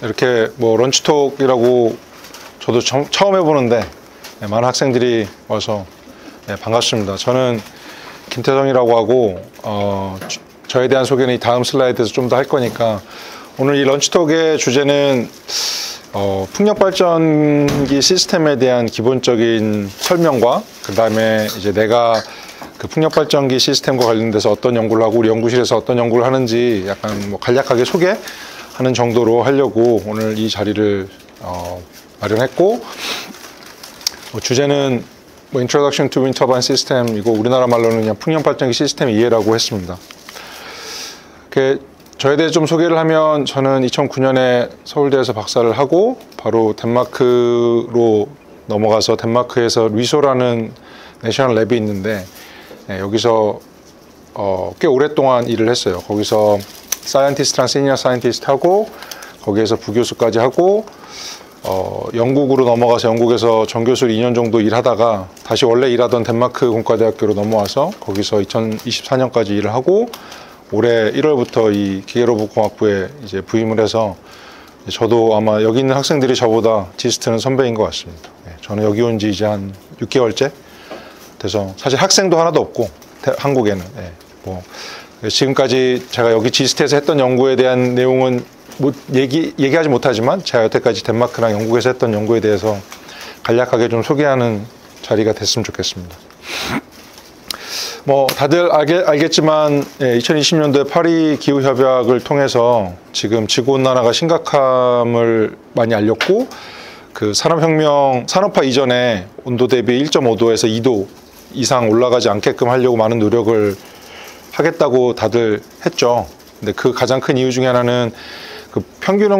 이렇게 뭐 런치톡이라고 저도 처음 해보는데 많은 학생들이 와서 반갑습니다. 저는 김태성이라고 하고 저에 대한 소개는 이 다음 슬라이드에서 좀 더 할 거니까 오늘 이 런치톡의 주제는 풍력발전기 시스템에 대한 기본적인 설명과 그 다음에 이제 내가 그 풍력발전기 시스템과 관련돼서 어떤 연구를 하고 우리 연구실에서 어떤 연구를 하는지 약간 뭐 간략하게 소개하는 정도로 하려고 오늘 이 자리를 마련했고 주제는 뭐 Introduction to Wind Turbine System 이거 우리나라 말로는 그냥 풍력발전기 시스템 이해라고 했습니다. 저에 대해 좀 소개를 하면 저는 2009년에 서울대에서 박사를 하고 바로 덴마크로 넘어가서 덴마크에서 리소라는 내셔널 랩이 있는데 여기서 꽤 오랫동안 일을 했어요. 거기서 사이언티스트랑 시니어 사이언티스트 하고 거기에서 부교수까지 하고 영국으로 넘어가서 영국에서 전교수로 2년 정도 일하다가 다시 원래 일하던 덴마크 공과대학교로 넘어와서 거기서 2024년까지 일을 하고 올해 1월부터 이 기계로봇공학부에 이제 부임을 해서 저도 아마 여기 있는 학생들이 저보다 지스트는 선배인 것 같습니다. 저는 여기 온 지 이제 한 6개월째 돼서 사실 학생도 하나도 없고 한국에는 뭐 지금까지 제가 여기 지스트에서 했던 연구에 대한 내용은 얘기하지 못하지만 제가 여태까지 덴마크랑 영국에서 했던 연구에 대해서 간략하게 좀 소개하는 자리가 됐으면 좋겠습니다. 뭐 다들 알겠지만 2020년도에 파리 기후협약을 통해서 지금 지구온난화가 심각함을 많이 알렸고 그 산업화 이전에 온도 대비 1.5도에서 2도 이상 올라가지 않게끔 하려고 많은 노력을 하겠다고 다들 했죠. 근데 그 가장 큰 이유 중에 하나는 그 평균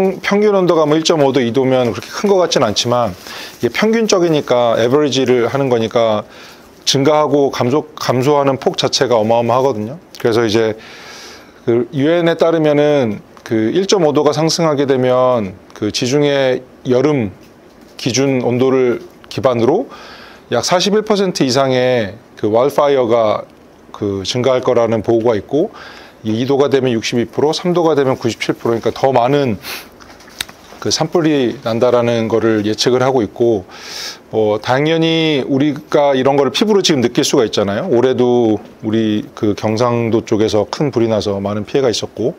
온도가 뭐 1.5도, 2도면 그렇게 큰 것 같지는 않지만 이게 평균적이니까 에버리지를 하는 거니까 증가하고 감소하는 폭 자체가 어마어마하거든요. 그래서 이제 그 유엔에 따르면은 그 1.5도가 상승하게 되면 그 지중해 여름 기준 온도를 기반으로 약 41% 이상의 그 와일드파이어가 그 증가할 거라는 보고가 있고 2도가 되면 62%, 3도가 되면 97%, 그러니까 더 많은 그 산불이 난다라는 거를 예측을 하고 있고, 당연히 우리가 이런 거를 피부로 지금 느낄 수가 있잖아요. 올해도 우리 그 경상도 쪽에서 큰 불이 나서 많은 피해가 있었고,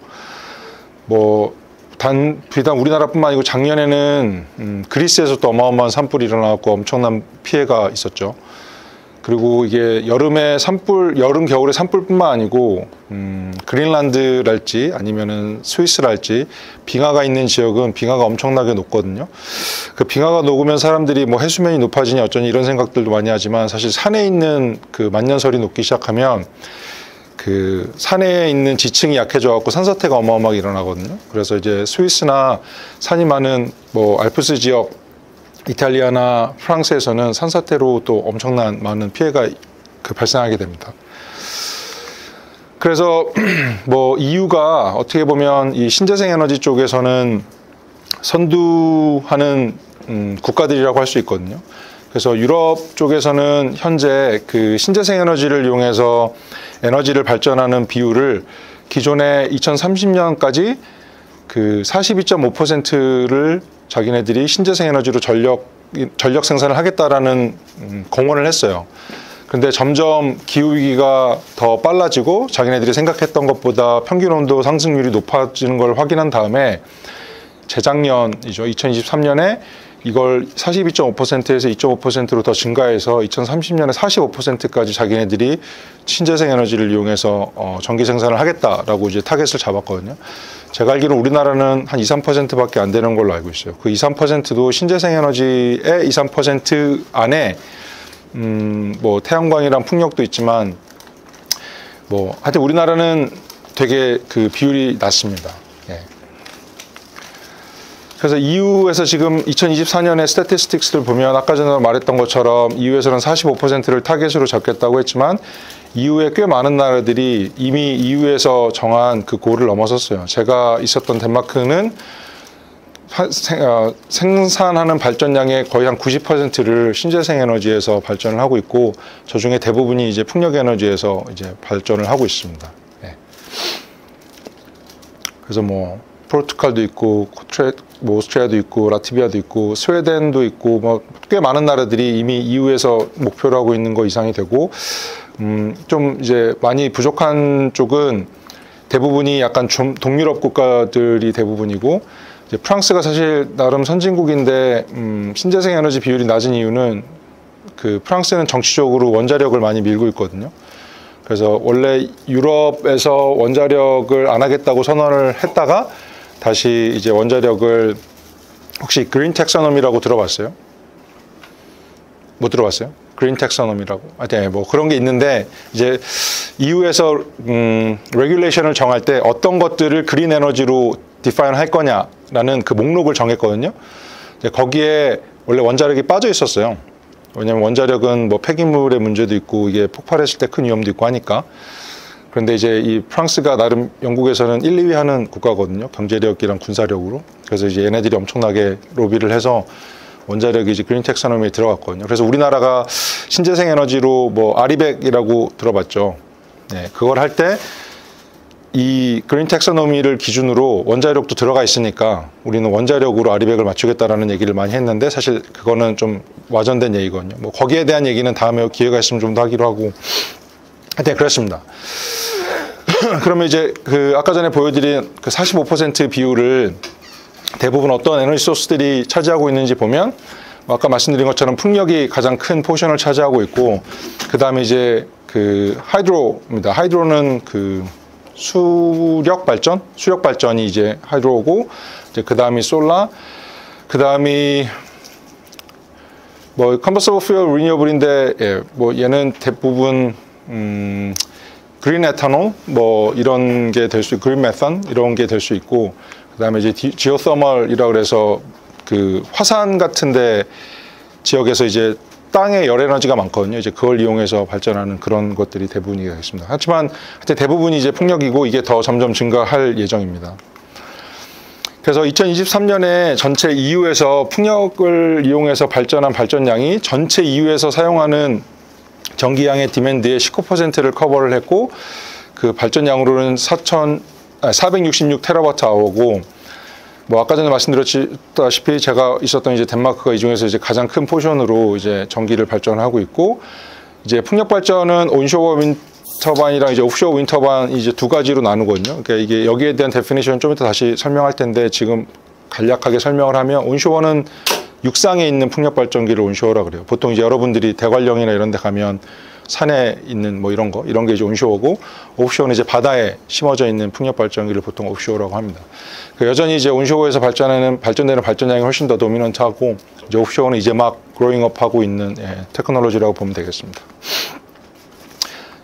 비단 우리나라뿐만 아니고 작년에는 그리스에서 또 어마어마한 산불이 일어나고 엄청난 피해가 있었죠. 그리고 이게 여름 겨울에 산불뿐만 아니고 그린란드랄지 아니면은 스위스랄지 빙하가 있는 지역은 빙하가 엄청나게 높거든요. 그 빙하가 녹으면 사람들이 뭐 해수면이 높아지니 어쩌니 이런 생각들도 많이 하지만 사실 산에 있는 그 만년설이 녹기 시작하면 그 산에 있는 지층이 약해져 갖고 산사태가 어마어마하게 일어나거든요. 그래서 이제 스위스나 산이 많은 뭐 알프스 지역 이탈리아나 프랑스에서는 산사태로 또 엄청난 많은 피해가 발생하게 됩니다. 그래서 뭐 EU가 어떻게 보면 이 신재생 에너지 쪽에서는 선두하는 국가들이라고 할 수 있거든요. 그래서 유럽 쪽에서는 현재 그 신재생 에너지를 이용해서 에너지를 발전하는 비율을 기존에 2030년까지 그 42.5%를 자기네들이 신재생 에너지로 전력 생산을 하겠다라는 공언을 했어요. 근데 점점 기후위기가 더 빨라지고 자기네들이 생각했던 것보다 평균 온도 상승률이 높아지는 걸 확인한 다음에 재작년이죠. 2023년에 이걸 42.5%에서 2.5%로 더 증가해서 2030년에 45%까지 자기네들이 신재생 에너지를 이용해서 전기 생산을 하겠다라고 이제 타겟을 잡았거든요. 제가 알기로는 우리나라는 한 2, 3%밖에 안 되는 걸로 알고 있어요. 그 2, 3%도 신재생 에너지의 2, 3% 안에 뭐 태양광이랑 풍력도 있지만 뭐 하여튼 우리나라는 되게 그 비율이 낮습니다. 예. 그래서 EU에서 지금 2024년에 스태티스틱스를 보면 아까 전에 말했던 것처럼 EU에서는 45%를 타겟으로 잡겠다고 했지만 EU에 꽤 많은 나라들이 이미 EU에서 정한 그 골을 넘어섰어요. 제가 있었던 덴마크는 생산하는 발전량의 거의 한 90%를 신재생 에너지에서 발전을 하고 있고 저 중에 대부분이 이제 풍력 에너지에서 이제 발전을 하고 있습니다. 네. 그래서 뭐 포르투갈도 있고, 뭐 오스트리아도 있고, 라트비아도 있고, 스웨덴도 있고, 뭐 꽤 많은 나라들이 이미 EU에서 목표로 하고 있는 거 이상이 되고, 좀 이제 많이 부족한 쪽은 대부분이 약간 좀 동유럽 국가들이 대부분이고, 이제 프랑스가 사실 나름 선진국인데 신재생 에너지 비율이 낮은 이유는 그 프랑스는 정치적으로 원자력을 많이 밀고 있거든요. 그래서 원래 유럽에서 원자력을 안 하겠다고 선언을 했다가 다시 이제 원자력을 혹시 그린 텍서노미라고 들어봤어요? 못 들어봤어요? 그린 텍서노미라고. 네, 뭐 그런 게 있는데 이제 EU에서 레귤레이션을 정할 때 어떤 것들을 그린 에너지로 디파인 할 거냐라는 그 목록을 정했거든요. 이제 거기에 원래 원자력이 빠져 있었어요. 왜냐하면 원자력은 뭐 폐기물의 문제도 있고 이게 폭발했을 때 큰 위험도 있고 하니까. 그런데 이제 이 프랑스가 나름 영국에서는 1, 2위 하는 국가거든요. 경제력이랑 군사력으로. 그래서 이제 얘네들이 엄청나게 로비를 해서 원자력이 이제 그린 텍서노미에 들어갔거든요. 그래서 우리나라가 신재생 에너지로 뭐 아리백이라고 들어봤죠. 네, 그걸 할 때 이 그린 텍서노미를 기준으로 원자력도 들어가 있으니까 우리는 원자력으로 아리백을 맞추겠다라는 얘기를 많이 했는데 사실 그거는 좀 와전된 얘기거든요. 뭐 거기에 대한 얘기는 다음에 기회가 있으면 좀 더 하기로 하고 하여튼 그렇습니다. 그러면 이제 그 아까 전에 보여드린 그 45% 비율을 대부분 어떤 에너지 소스들이 차지하고 있는지 보면 아까 말씀드린 것처럼 풍력이 가장 큰 포션을 차지하고 있고 그 다음에 이제 그 하이드로입니다. 하이드로는 그 수력 발전이 이제 하이드로고 이제 그 다음이 솔라, 그 다음이 뭐 컨버서블 퓨얼 리뉴어블인데 예, 뭐 얘는 대부분 그린 에탄올 뭐 이런 게 될 수 있고 그린 메탄 이런 게 될 수 있고 그다음에 이제 지오서멀이라고 그래서 그 화산 같은데 지역에서 이제 땅에 열 에너지가 많거든요. 이제 그걸 이용해서 발전하는 그런 것들이 대부분이 되겠습니다. 하지만 대부분이 이제 풍력이고 이게 더 점점 증가할 예정입니다. 그래서 2023년에 전체 EU에서 풍력을 이용해서 발전한 발전량이 전체 EU에서 사용하는 전기량의 디맨드의 19%를 커버를 했고 그 발전량으로는 466 테라와트 아워고 뭐 아까 전에 말씀드렸다시피 제가 있었던 이제 덴마크가 이 중에서 이제 가장 큰 포션으로 이제 전기를 발전하고 있고 이제 풍력 발전은 온쇼어 윈터바인이랑 이제 오프쇼어 윈터바인 이제 두 가지로 나누거든요. 그러니까 이게 여기에 대한 데피니션 좀 이따 다시 설명할 텐데 지금 간략하게 설명을 하면 온쇼어는 육상에 있는 풍력 발전기를 온쇼어라 그래요. 보통 이제 여러분들이 대관령이나 이런 데 가면 산에 있는 뭐 이런 게 이제 온쇼어고 오프쇼어는 이제 바다에 심어져 있는 풍력 발전기를 보통 오프쇼어라고 합니다. 여전히 이제 온쇼어에서 발전되는 발전량이 훨씬 더 도미넌트하고 이제 오프쇼어는 이제 막 그로잉업 하고 있는 테크놀로지라고 보면 되겠습니다.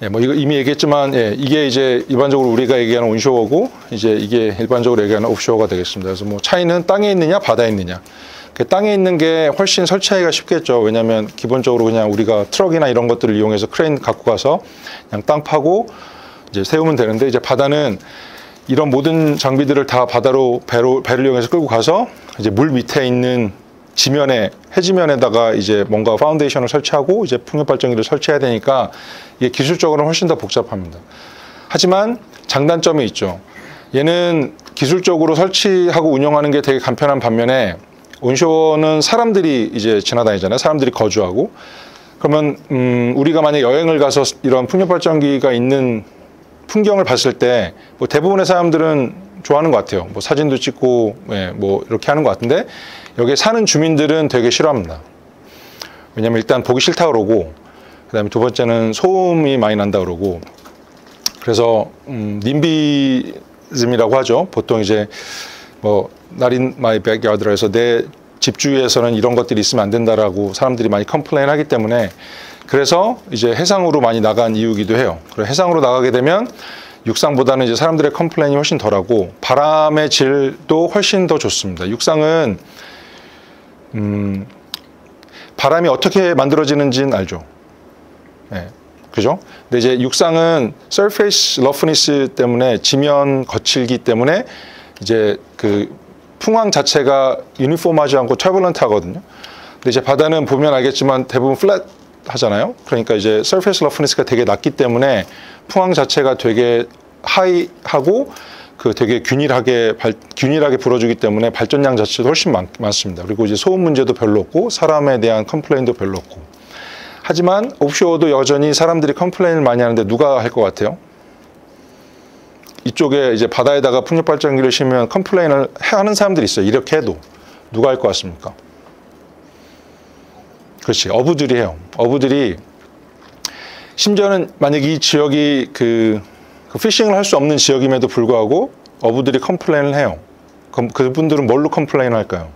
예, 뭐 이거 이미 얘기했지만 이게 이제 일반적으로 우리가 얘기하는 온쇼어고 이제 이게 일반적으로 얘기하는 오프쇼어가 되겠습니다. 그래서 뭐 차이는 땅에 있느냐 바다에 있느냐. 땅에 있는 게 훨씬 설치하기가 쉽겠죠. 왜냐하면 기본적으로 그냥 우리가 트럭이나 이런 것들을 이용해서 크레인 갖고 가서 그냥 땅 파고 이제 세우면 되는데 이제 바다는 이런 모든 장비들을 다 바다로 배를 이용해서 끌고 가서 이제 물 밑에 있는 해지면에다가 이제 뭔가 파운데이션을 설치하고 이제 풍력 발전기를 설치해야 되니까 이게 기술적으로는 훨씬 더 복잡합니다. 하지만 장단점이 있죠. 얘는 기술적으로 설치하고 운영하는 게 되게 간편한 반면에 온쇼어는 사람들이 이제 지나다니잖아요. 사람들이 거주하고. 그러면 우리가 만약 여행을 가서 이런 풍력 발전기가 있는 풍경을 봤을 때 뭐 대부분의 사람들은 좋아하는 것 같아요. 뭐 사진도 찍고 뭐 이렇게 하는 것 같은데 여기에 사는 주민들은 되게 싫어합니다. 왜냐면 일단 보기 싫다 그러고 그다음에 두 번째는 소음이 많이 난다 그러고 그래서 님비즘이라고 하죠. 보통 이제 뭐 not in my backyard라 해서 내 집 주위에서는 이런 것들이 있으면 안 된다라고 사람들이 많이 컴플레인 하기 때문에 그래서 이제 해상으로 많이 나간 이유이기도 해요. 그래서 해상으로 나가게 되면 육상보다는 이제 사람들의 컴플레인이 훨씬 덜하고 바람의 질도 훨씬 더 좋습니다. 육상은 바람이 어떻게 만들어지는지는 알죠. 네, 그죠? 근데 이제 육상은 surface roughness 때문에 지면 거칠기 때문에 이제 그 풍황 자체가 유니폼하지 않고 터뷸런트 하거든요. 근데 이제 바다는 보면 알겠지만 대부분 플랫 하잖아요. 그러니까 이제 surface roughness가 되게 낮기 때문에 풍황 자체가 되게 하이하고 그 되게 균일하게 불어주기 때문에 발전량 자체도 훨씬 많습니다. 그리고 이제 소음 문제도 별로 없고 사람에 대한 컴플레인도 별로 없고. 하지만 옵쇼어도 여전히 사람들이 컴플레인을 많이 하는데 누가 할 것 같아요? 이쪽에 이제 바다에다가 풍력 발전기를 심으면 컴플레인을 하는 사람들이 있어요. 이렇게 해도 누가 할 것 같습니까? 그렇지, 어부들이 해요. 어부들이 심지어는 만약 이 지역이 그 피싱을 할 수 없는 지역임에도 불구하고 어부들이 컴플레인을 해요. 그럼 그분들은 뭘로 컴플레인 할까요?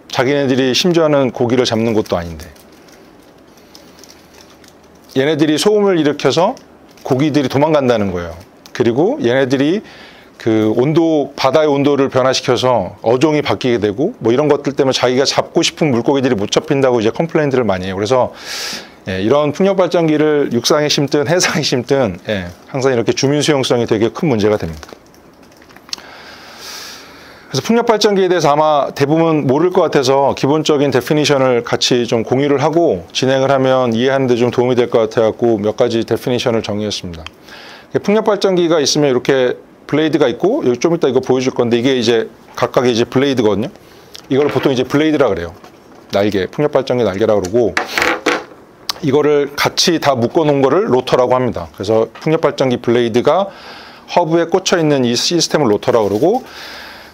자기네들이 심지어는 고기를 잡는 것도 아닌데 얘네들이 소음을 일으켜서 고기들이 도망간다는 거예요. 그리고 얘네들이 그 바다의 온도를 변화시켜서 어종이 바뀌게 되고 뭐 이런 것들 때문에 자기가 잡고 싶은 물고기들이 못 잡힌다고 이제 컴플레인들을 많이 해요. 그래서 이런 풍력 발전기를 육상에 심든 해상에 심든 항상 이렇게 주민 수용성이 되게 큰 문제가 됩니다. 그래서 풍력 발전기에 대해서 아마 대부분 모를 것 같아서 기본적인 데피니션을 같이 좀 공유를 하고 진행을 하면 이해하는 데 좀 도움이 될 것 같아갖고 몇 가지 데피니션을 정리했습니다. 풍력 발전기가 있으면 이렇게 블레이드가 있고 여기 좀 이따 이거 보여줄 건데 이게 이제 각각의 이제 블레이드거든요. 이걸 보통 이제 블레이드라 그래요. 날개, 풍력 발전기 날개라 그러고 이거를 같이 다 묶어 놓은 거를 로터라고 합니다. 그래서 풍력 발전기 블레이드가 허브에 꽂혀 있는 이 시스템을 로터라 그러고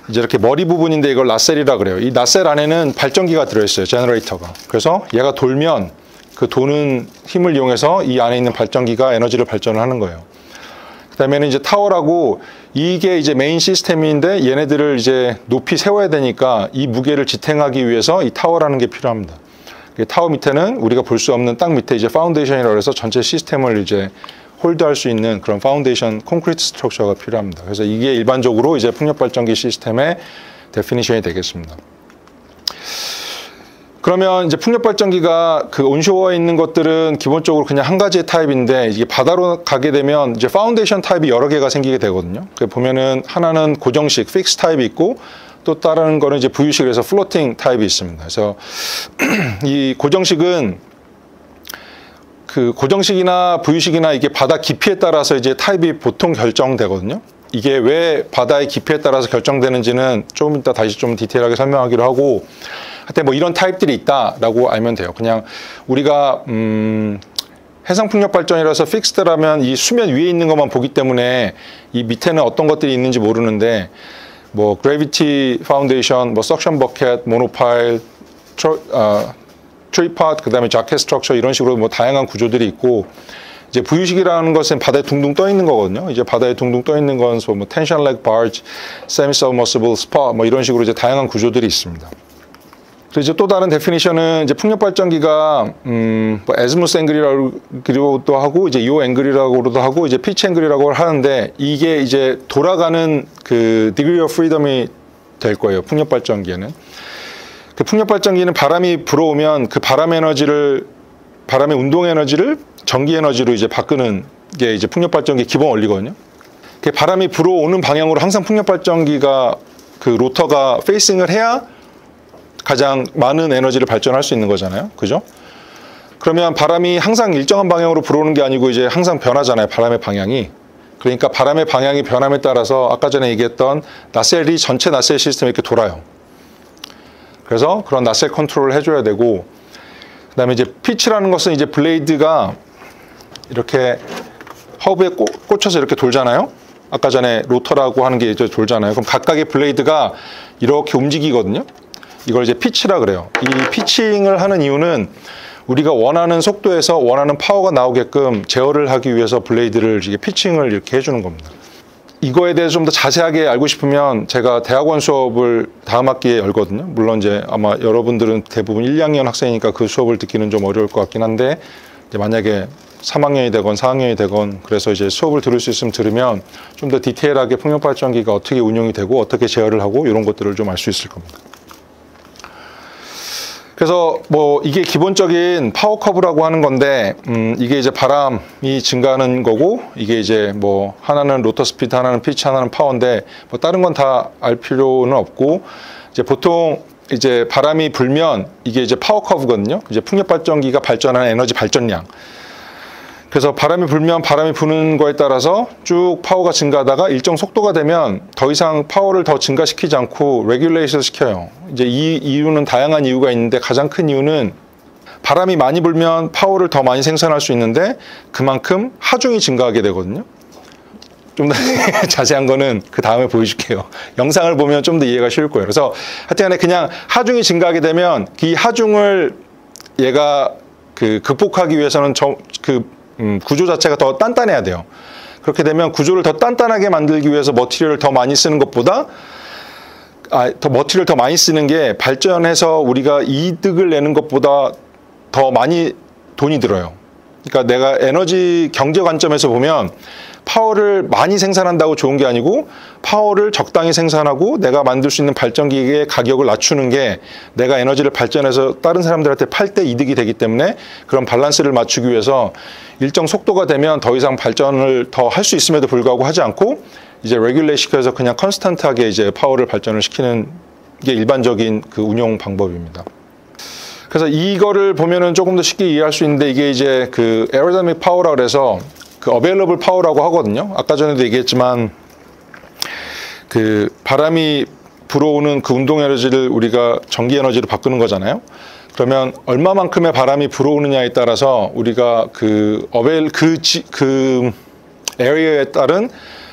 이제 이렇게 머리 부분인데 이걸 나셀이라 그래요. 이 나셀 안에는 발전기가 들어있어요. 제너레이터가. 그래서 얘가 돌면 그 도는 힘을 이용해서 이 안에 있는 발전기가 에너지를 발전을 하는 거예요. 그 다음에는 이제 타워라고 이게 이제 메인 시스템인데 얘네들을 이제 높이 세워야 되니까 이 무게를 지탱하기 위해서 이 타워라는 게 필요합니다. 타워 밑에는 우리가 볼 수 없는 땅 밑에 이제 파운데이션이라고 해서 전체 시스템을 이제 홀드할 수 있는 그런 파운데이션 콘크리트 스트럭처가 필요합니다. 그래서 이게 일반적으로 이제 풍력 발전기 시스템의 데피니션이 되겠습니다. 그러면 이제 풍력 발전기가 그 온쇼어에 있는 것들은 기본적으로 그냥 한 가지의 타입인데 이게 바다로 가게 되면 이제 파운데이션 타입이 여러 개가 생기게 되거든요. 보면은 하나는 고정식 픽스 타입이 있고 또 다른 거는 이제 부유식에서 플로팅 타입이 있습니다. 그래서 이 고정식은 그 고정식이나 부유식이나 이게 바다 깊이에 따라서 이제 타입이 보통 결정되거든요. 이게 왜 바다의 깊이에 따라서 결정되는지는 조금 이따 다시 좀 디테일하게 설명하기로 하고 하여튼 뭐 이런 타입들이 있다라고 알면 돼요. 그냥 우리가 해상 풍력 발전이라서 픽스드라면 이 수면 위에 있는 것만 보기 때문에 이 밑에는 어떤 것들이 있는지 모르는데 뭐 그래비티 파운데이션, 뭐 석션 버켓, 모노파일, 트리팟, 그다음에 자켓 스트럭처 이런 식으로 뭐 다양한 구조들이 있고 이제 부유식이라는 것은 바다에 둥둥 떠 있는 거거든요. 이제 바다에 둥둥 떠 있는 건 뭐 텐션 렉 바지, 세미 서머시블 스파 뭐 이런 식으로 이제 다양한 구조들이 있습니다. 그리고 이제 또 다른 데피니션은 이제 풍력 발전기가 뭐 에즈무스 앵글이라고도 하고 이제 요 앵글이라고도 하고 이제 피치 앵글이라고 하는데 이게 이제 돌아가는 그 디그리 오브 프리덤이 될 거예요. 풍력 발전기에는. 그 풍력 발전기는 바람이 불어오면 그 바람의 운동 에너지를 전기 에너지로 이제 바꾸는 게 이제 풍력 발전기의 기본 원리거든요. 그 바람이 불어오는 방향으로 항상 풍력 발전기가 그 로터가 페이싱을 해야 가장 많은 에너지를 발전할 수 있는 거잖아요. 그죠? 그러면 바람이 항상 일정한 방향으로 불어오는 게 아니고 이제 항상 변하잖아요. 바람의 방향이. 그러니까 바람의 방향이 변함에 따라서 아까 전에 얘기했던 나셀이 전체 나셀 시스템이 이렇게 돌아요. 그래서 그런 나셀 컨트롤을 해줘야 되고 그다음에 이제 피치라는 것은 이제 블레이드가 이렇게 허브에 꽂혀서 이렇게 돌잖아요. 아까 전에 로터라고 하는 게 이제 돌잖아요. 그럼 각각의 블레이드가 이렇게 움직이거든요. 이걸 이제 피치라 그래요. 이 피칭을 하는 이유는 우리가 원하는 속도에서 원하는 파워가 나오게끔 제어를 하기 위해서 블레이드를 이게 피칭을 이렇게 해주는 겁니다. 이거에 대해서 좀 더 자세하게 알고 싶으면 제가 대학원 수업을 다음 학기에 열거든요. 물론 이제 아마 여러분들은 대부분 1, 2학년 학생이니까 그 수업을 듣기는 좀 어려울 것 같긴 한데 이제 만약에 3학년이 되건 4학년이 되건 그래서 이제 수업을 들을 수 있으면 들으면 좀 더 디테일하게 풍력 발전기가 어떻게 운영이 되고 어떻게 제어를 하고 이런 것들을 좀 알 수 있을 겁니다. 그래서 뭐 이게 기본적인 파워 커브라고 하는 건데 이게 이제 바람이 증가하는 거고 이게 이제 뭐 하나는 로터 스피드, 하나는 피치, 하나는 파워인데 뭐 다른 건 다 알 필요는 없고 이제 보통 이제 바람이 불면 이게 이제 파워 커브거든요. 이제 풍력 발전기가 발전하는 에너지 발전량. 그래서 바람이 불면 바람이 부는 거에 따라서 쭉 파워가 증가하다가 일정 속도가 되면 더 이상 파워를 더 증가시키지 않고 레귤레이션 시켜요. 이제 이 이유는 다양한 이유가 있는데 가장 큰 이유는 바람이 많이 불면 파워를 더 많이 생산할 수 있는데 그만큼 하중이 증가하게 되거든요. 좀 더 자세한 거는 그 다음에 보여줄게요. 영상을 보면 좀 더 이해가 쉬울 거예요. 그래서 하여튼간에 그냥 하중이 증가하게 되면 이 하중을 얘가 극복하기 위해서는 구조 자체가 더 단단해야 돼요. 그렇게 되면 구조를 더 단단하게 만들기 위해서 머티리얼을 더 많이 쓰는 것보다 머티리얼을 더 많이 쓰는 게 발전해서 우리가 이득을 내는 것보다 더 많이 돈이 들어요. 그러니까 내가 에너지 경제 관점에서 보면 파워를 많이 생산한다고 좋은 게 아니고 파워를 적당히 생산하고 내가 만들 수 있는 발전기의 가격을 낮추는 게 내가 에너지를 발전해서 다른 사람들한테 팔 때 이득이 되기 때문에 그런 밸런스를 맞추기 위해서 일정 속도가 되면 더 이상 발전을 더 할 수 있음에도 불구하고 하지 않고 이제 레귤레이션 시켜서 그냥 컨스턴트하게 이제 파워를 발전을 시키는 게 일반적인 그 운용 방법입니다. 그래서 이거를 보면은 조금 더 쉽게 이해할 수 있는데 이게 이제 그 에어다이내믹 파워라 그래서 그 어베일러블 파워라고 하거든요. 아까 전에도 얘기했지만 그 바람이 불어오는 그 운동 에너지를 우리가 전기 에너지로 바꾸는 거잖아요. 그러면 얼마만큼의 바람이 불어오느냐에 따라서 우리가 그 에어리어에 따른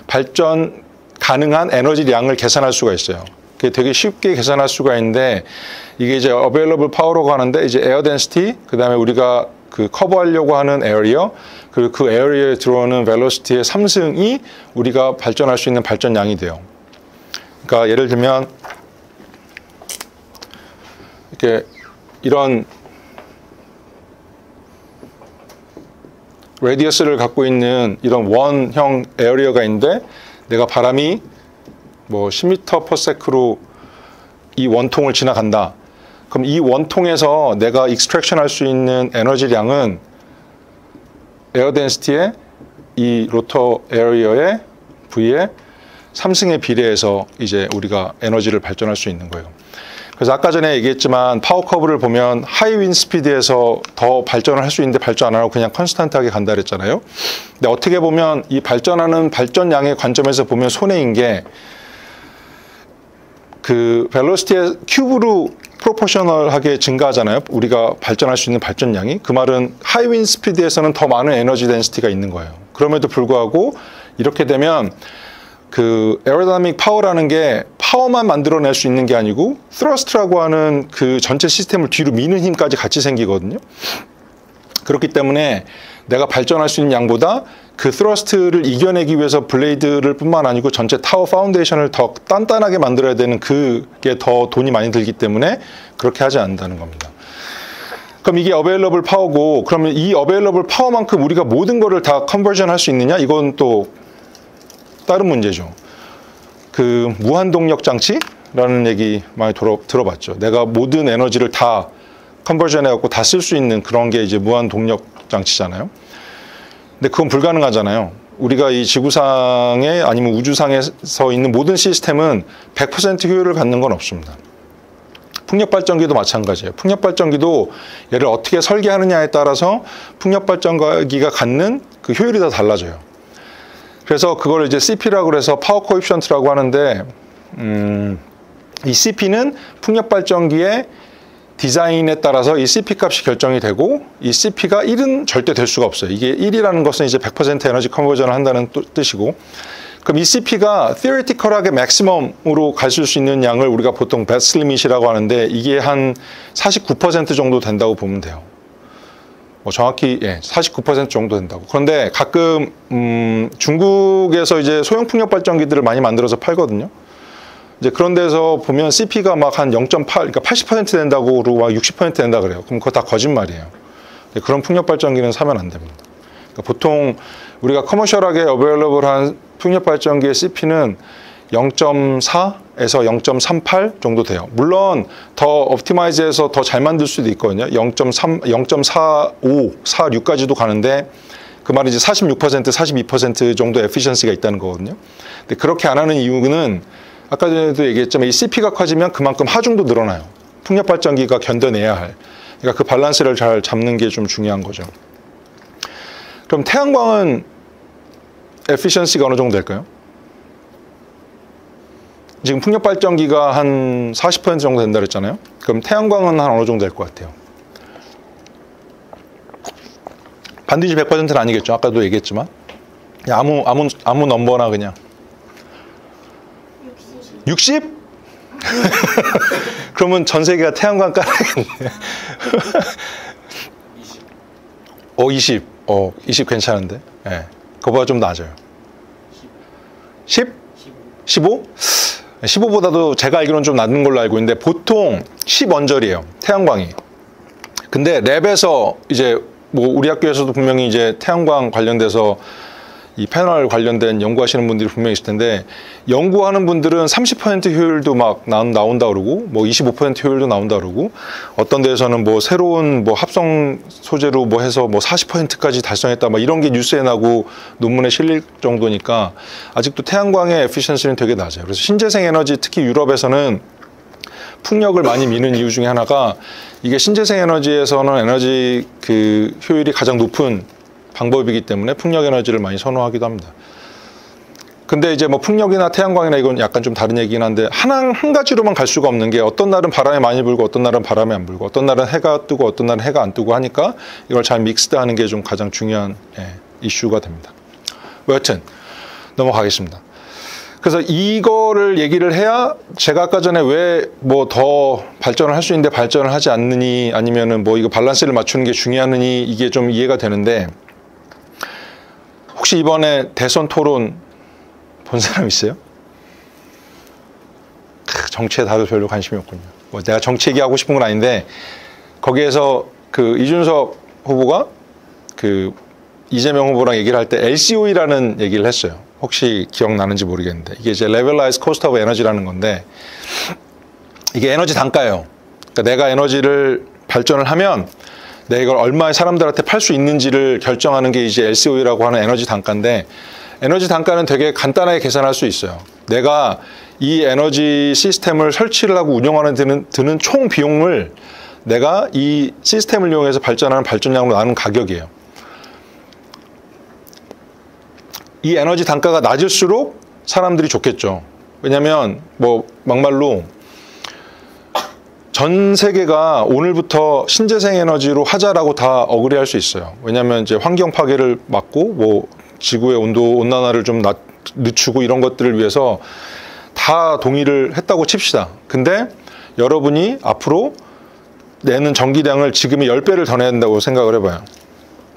발전 가능한 에너지량을 계산할 수가 있어요. 그게 되게 쉽게 계산할 수가 있는데 이게 이제 available power라고 하는데 이제 air density 그다음에 우리가 그 커버하려고 하는 에어리어 그리고 그 에어리어에 들어오는 velocity의 3승이 우리가 발전할 수 있는 발전량이 돼요. 그러니까 예를 들면 이렇게 이런 레디어스를 갖고 있는 이런 원형 에어리어가 있는데 내가 바람이 뭐 10m/s로 이 원통을 지나간다. 그럼 이 원통에서 내가 익스트랙션 할 수 있는 에너지량은 에어 덴시티의 이 로터 에어리어의 V의 3승에 비례해서 이제 우리가 에너지를 발전할 수 있는 거예요. 그래서 아까 전에 얘기했지만 파워 커브를 보면 하이 윈 스피드에서 더 발전을 할 수 있는데 발전 안 하고 그냥 컨스탄트하게 간다 그랬잖아요. 근데 어떻게 보면 이 발전하는 발전량의 관점에서 보면 손해인 게 그 벨로시티의 큐브로 프로포셔널하게 증가하잖아요. 우리가 발전할 수 있는 발전량이. 그 말은 하이 윈 스피드에서는 더 많은 에너지 덴시티가 있는 거예요. 그럼에도 불구하고 이렇게 되면 그 에어다이내믹 파워라는 게 파워만 만들어낼 수 있는 게 아니고 스러스트라고 하는 그 전체 시스템을 뒤로 미는 힘까지 같이 생기거든요. 그렇기 때문에 내가 발전할 수 있는 양보다 그 스러스트를 이겨내기 위해서 블레이드를 뿐만 아니고 전체 타워 파운데이션을 더 단단하게 만들어야 되는 그게 더 돈이 많이 들기 때문에 그렇게 하지 않는다는 겁니다. 그럼 이게 어베일러블 파워고 그러면 이 어베일러블 파워만큼 우리가 모든 거를 다 컨버전 할 수 있느냐? 이건 또 다른 문제죠. 그 무한동력 장치라는 얘기 많이 들어봤죠. 내가 모든 에너지를 다 컨버전해갖고 다 쓸 수 있는 그런 게 이제 무한동력 장치잖아요. 근데 그건 불가능하잖아요. 우리가 이 지구상에 아니면 우주상에서 있는 모든 시스템은 100% 효율을 갖는 건 없습니다. 풍력발전기도 마찬가지예요. 풍력발전기도 얘를 어떻게 설계하느냐에 따라서 풍력발전기가 갖는 그 효율이 다 달라져요. 그래서 그걸 이제 CP라고 해서 파워 코에피션트라고 하는데 이 CP는 풍력발전기의 디자인에 따라서 이 CP 값이 결정이 되고 이 CP가 1은 절대 될 수가 없어요. 이게 1이라는 것은 이제 100% 에너지 컨버전을 한다는 뜻이고 그럼 이 CP가 theoretical하게 맥시멈으로 가실 수 있는 양을 우리가 보통 베스트 리밋이라고 하는데 이게 한 49% 정도 된다고 보면 돼요. 뭐 정확히 49% 정도 된다고. 그런데 가끔 중국에서 이제 소형 풍력 발전기들을 많이 만들어서 팔거든요. 이제 그런 데서 보면 CP가 막 한 0.8, 그러니까 80% 된다고 그러고 막 60% 된다 그래요. 그럼 그거 다 거짓말이에요. 그런 풍력 발전기는 사면 안 됩니다. 그러니까 보통 우리가 커머셜하게 어베일러블한 풍력 발전기의 CP는 0.4에서 0.38 정도 돼요. 물론 더 옵티마이즈해서 더 잘 만들 수도 있거든요. 0.3, 0.45, 46까지도 가는데 그 말은 이제 46%, 42% 정도 에피션시가 있다는 거거든요. 근데 그렇게 안 하는 이유는 아까 전에도 얘기했지만 이 CP가 커지면 그만큼 하중도 늘어나요. 풍력 발전기가 견뎌내야 할. 그러니까 그 밸런스를 잘 잡는 게 좀 중요한 거죠. 그럼 태양광은 에피션시가 어느 정도 될까요? 지금 풍력발전기가 한 40% 정도 된다 그랬잖아요. 그럼 태양광은 한 어느 정도 될 것 같아요? 반드시 100%는 아니겠죠. 아까도 얘기했지만. 아무 넘버나 그냥. 60? 그러면 전 세계가 태양광 깔아야겠네. 20. 20 괜찮은데. 네. 그거보다 좀 낮아요. 10? 15? 15보다도 제가 알기로는 좀 낮은 걸로 알고 있는데 보통 10 언저리예요. 태양광이. 근데 랩에서 이제 뭐 우리 학교에서도 분명히 이제 태양광 관련돼서 이 패널 관련된 연구하시는 분들이 분명히 있을 텐데 연구하는 분들은 30% 효율도 막 나온다 그러고 뭐 25% 효율도 나온다 그러고 어떤 데에서는 뭐 새로운 뭐 합성 소재로 뭐 해서 뭐 40%까지 달성했다 막 이런 게 뉴스에 나고 논문에 실릴 정도니까 아직도 태양광의 에피션시는 되게 낮아요. 그래서 신재생 에너지 특히 유럽에서는 풍력을 많이 미는 이유 중에 하나가 이게 신재생 에너지에서는 에너지 그 효율이 가장 높은 방법이기 때문에 풍력 에너지를 많이 선호하기도 합니다. 근데 이제 뭐 풍력이나 태양광이나 이건 약간 좀 다른 얘기긴 한데 한 가지로만 갈 수가 없는 게 어떤 날은 바람이 많이 불고 어떤 날은 바람이 안 불고 어떤 날은 해가 뜨고 어떤 날은 해가 안 뜨고 하니까 이걸 잘 믹스드하는 게 좀 가장 중요한 이슈가 됩니다. 뭐 여튼 넘어가겠습니다. 그래서 이거를 얘기를 해야 제가 아까 전에 왜 뭐 더 발전을 할 수 있는데 발전을 하지 않느니 아니면은 뭐 이거 밸런스를 맞추는 게 중요하느니 이게 좀 이해가 되는데 혹시 이번에 대선 토론 본 사람 있어요? 정치에 다들 별로 관심이 없군요. 뭐 내가 정치 얘기하고 싶은 건 아닌데 거기에서 그 이준석 후보가 그 이재명 후보랑 얘기를 할 때 LCOE라는 얘기를 했어요. 혹시 기억나는지 모르겠는데 이게 이제 Levelized Cost of Energy라는 건데 이게 에너지 단가예요. 그러니까 내가 에너지를 발전을 하면 내가 이걸 얼마에 사람들한테 팔 수 있는지를 결정하는 게 이제 LCOE라고 하는 에너지 단가인데 에너지 단가는 되게 간단하게 계산할 수 있어요. 내가 이 에너지 시스템을 설치를 하고 운영하는 데 드는 총 비용을 내가 이 시스템을 이용해서 발전하는 발전량으로 나눈 가격이에요. 이 에너지 단가가 낮을수록 사람들이 좋겠죠. 왜냐하면 뭐 막말로 전 세계가 오늘부터 신재생 에너지로 하자라고 다 어그리할 수 있어요. 왜냐하면 이제 환경 파괴를 막고 뭐 지구의 온난화를 좀 늦추고 이런 것들을 위해서 다 동의를 했다고 칩시다. 근데 여러분이 앞으로 내는 전기량을 지금의 10배를 더 내야 된다고 생각을 해봐요.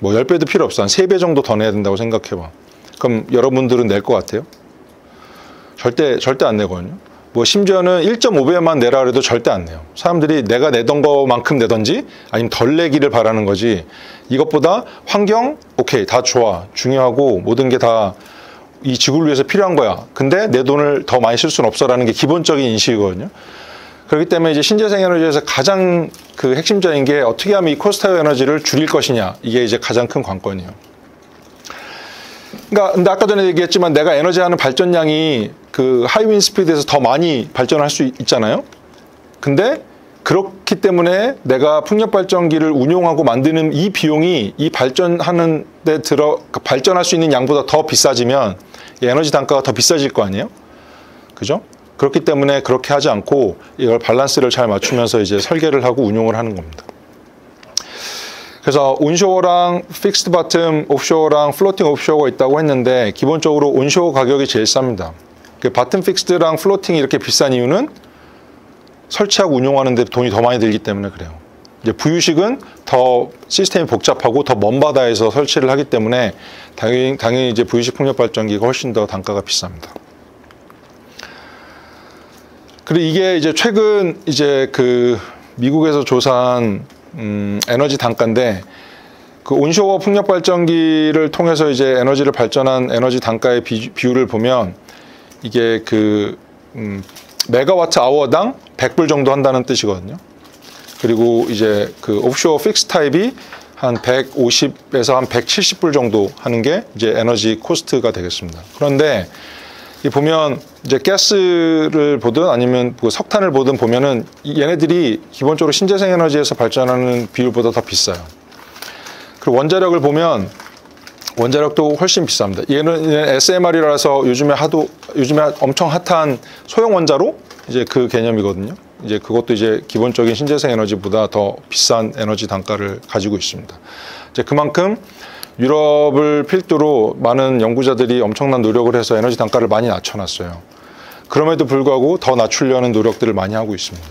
뭐 10배도 필요 없어. 한 3배 정도 더 내야 된다고 생각해봐. 그럼 여러분들은 낼 것 같아요? 절대 안 내거든요. 뭐 심지어는 1.5배만 내라 그래도 절대 안 내요. 사람들이 내가 내던 것만큼 내던지 아니면 덜 내기를 바라는 거지 이것보다 환경? 오케이 다 좋아. 중요하고 모든 게 다 이 지구를 위해서 필요한 거야. 근데 내 돈을 더 많이 쓸 수는 없어라는 게 기본적인 인식이거든요. 그렇기 때문에 이제 신재생 에너지에서 가장 그 핵심적인 게 어떻게 하면 이 코스트 오브 에너지를 줄일 것이냐. 이게 이제 가장 큰 관건이에요. 그러니까 근데 아까 전에 얘기했지만 내가 에너지하는 발전량이 그 하이윈 스피드에서 더 많이 발전할 수 있잖아요. 근데 그렇기 때문에 내가 풍력 발전기를 운용하고 만드는 이 비용이 이 발전하는 데 발전할 수 있는 양보다 더 비싸지면 이 에너지 단가가 더 비싸질 거 아니에요? 그죠? 그렇기 때문에 그렇게 하지 않고 이걸 밸런스를 잘 맞추면서 이제 설계를 하고 운용을 하는 겁니다. 그래서 온쇼어랑 픽스드 바텀 오프쇼어랑 플로팅 오프쇼어가 있다고 했는데 기본적으로 온쇼어 가격이 제일 쌉니다. 그 바텀 픽스드랑 플로팅이 이렇게 비싼 이유는 설치하고 운용하는 데 돈이 더 많이 들기 때문에 그래요. 이제 부유식은 더 시스템이 복잡하고 더 먼 바다에서 설치를 하기 때문에 당연히 이제 부유식 풍력 발전기가 훨씬 더 단가가 비쌉니다. 그리고 이게 이제 최근 이제 그 미국에서 조사한 에너지 단가인데 그 온쇼어 풍력 발전기를 통해서 이제 에너지를 발전한 에너지 단가의 비율을 보면 이게 그 메가와트 아워당 100불 정도 한다는 뜻이거든요. 그리고 이제 그 오프쇼어 픽스 타입이 한 150에서 한 170불 정도 하는 게 이제 에너지 코스트가 되겠습니다. 그런데 이 보면 이제 가스를 보든 아니면 그 석탄을 보든 보면은 얘네들이 기본적으로 신재생 에너지에서 발전하는 비율보다 더 비싸요. 그리고 원자력을 보면 원자력도 훨씬 비쌉니다. 얘는 SMR이라서 요즘에 엄청 핫한 소형 원자로 이제 그 개념이거든요. 이제 그것도 이제 기본적인 신재생 에너지보다 더 비싼 에너지 단가를 가지고 있습니다. 이제 그만큼 유럽을 필두로 많은 연구자들이 엄청난 노력을 해서 에너지 단가를 많이 낮춰놨어요. 그럼에도 불구하고 더 낮추려는 노력들을 많이 하고 있습니다.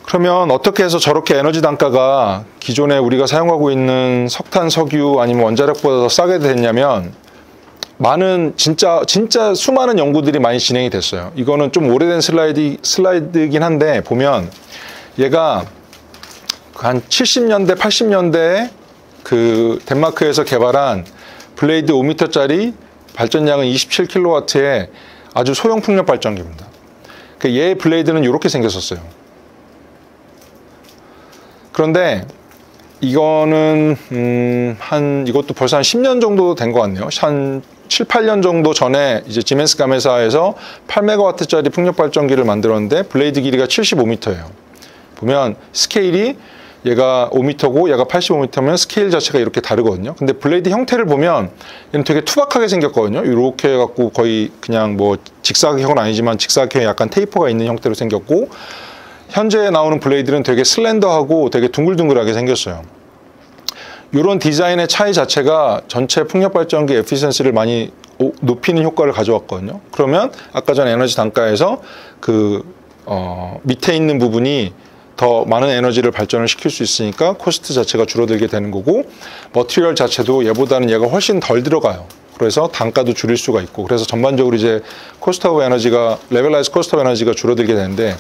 그러면 어떻게 해서 저렇게 에너지 단가가 기존에 우리가 사용하고 있는 석탄, 석유 아니면 원자력보다 더 싸게 됐냐면 진짜 수많은 연구들이 많이 진행이 됐어요. 이거는 좀 오래된 슬라이드이긴 한데 보면 얘가 한 70년대, 80년대에 그 덴마크에서 개발한 블레이드 5m짜리 발전량은 27kW의 아주 소형 풍력 발전기입니다. 얘 블레이드는 이렇게 생겼었어요. 그런데 이거는 이것도 벌써 한 10년 정도 된 것 같네요. 한 7, 8년 정도 전에 이제 지멘스 가메사에서 8MW짜리 풍력 발전기를 만들었는데 블레이드 길이가 75m예요. 보면 스케일이 얘가 5m고 얘가 85m면 스케일 자체가 이렇게 다르거든요. 근데 블레이드 형태를 보면 얘는 되게 투박하게 생겼거든요. 이렇게 해갖고 거의 그냥 뭐 직사각형은 아니지만 직사각형에 약간 테이퍼가 있는 형태로 생겼고, 현재 나오는 블레이드는 되게 슬렌더하고 되게 둥글둥글하게 생겼어요. 이런 디자인의 차이 자체가 전체 풍력 발전기 에피시언시를 많이 높이는 효과를 가져왔거든요. 그러면 아까 전 에너지 단가에서 밑에 있는 부분이 더 많은 에너지를 발전을 시킬 수 있으니까 코스트 자체가 줄어들게 되는 거고, 머티리얼 자체도 얘보다는 얘가 훨씬 덜 들어가요. 그래서 단가도 줄일 수가 있고, 그래서 전반적으로 이제 레벨라이즈 코스트 오브 에너지가 줄어들게 되는데,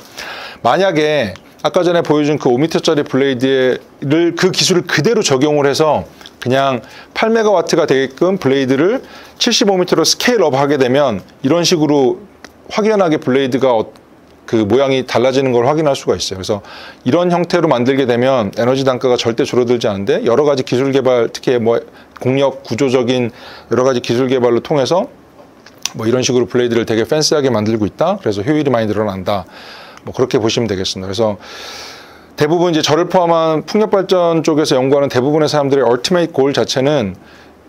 만약에 아까 전에 보여준 그 5m짜리 블레이드를 그 기술을 그대로 적용을 해서 그냥 8MW가 되게끔 블레이드를 75m로 스케일업 하게 되면 이런 식으로 확연하게 블레이드가 그 모양이 달라지는 걸 확인할 수가 있어요. 그래서 이런 형태로 만들게 되면 에너지 단가가 절대 줄어들지 않은데, 여러 가지 기술 개발, 특히 뭐 공력 구조적인 여러 가지 기술 개발로 통해서 뭐 이런 식으로 블레이드를 되게 팬시하게 만들고 있다. 그래서 효율이 많이 늘어난다. 뭐 그렇게 보시면 되겠습니다. 그래서 대부분 이제 저를 포함한 풍력 발전 쪽에서 연구하는 대부분의 사람들의 얼티메이트 골 자체는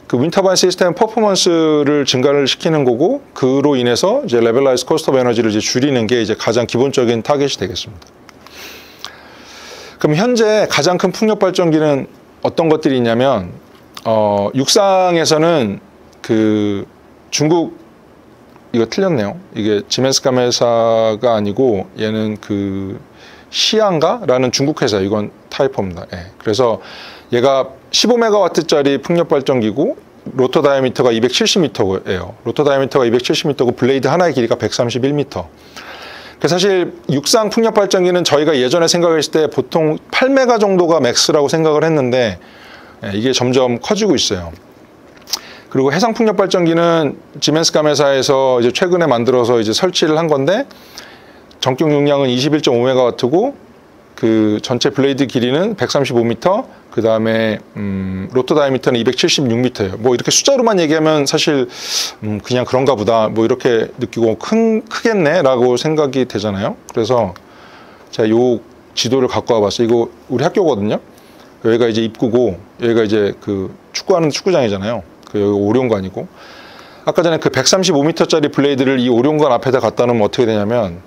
그 윈터바인 시스템 퍼포먼스를 증가를 시키는 거고, 그로 인해서 이제 레벨라이즈 코스트 오브 에너지를 이제 줄이는 게 이제 가장 기본적인 타겟이 되겠습니다. 그럼 현재 가장 큰 풍력 발전기는 어떤 것들이 있냐면, 육상에서는 그 중국, 이거 틀렸네요. 이게 지멘스 가메사가 아니고 얘는 그 시안가라는 중국 회사, 이건 타이퍼입니다. 예. 그래서 얘가 15MW짜리 풍력 발전기고 로터 다이아미터가 270m예요. 로터 다이아미터가 270m고 블레이드 하나의 길이가 131m. 그래서 사실 육상 풍력 발전기는 저희가 예전에 생각했을 때 보통 8메가 정도가 맥스라고 생각을 했는데, 이게 점점 커지고 있어요. 그리고 해상 풍력 발전기는 지멘스 가메사에서 이제 최근에 만들어서 이제 설치를 한 건데, 전격 용량은 21.5MW고 그 전체 블레이드 길이는 135m, 그 다음에 로터 다이아미터는 276m예요. 뭐 이렇게 숫자로만 얘기하면 사실 그냥 그런가 보다 뭐 이렇게 느끼고 크겠네라고 생각이 되잖아요. 그래서 제가 요 지도를 갖고 와봤어요. 이거 우리 학교거든요. 여기가 이제 입구고 여기가 이제 그 축구하는 축구장이잖아요. 그 여기 오룡관이고, 아까 전에 그 135m짜리 블레이드를 이 오룡관 앞에다 갖다 놓으면 어떻게 되냐면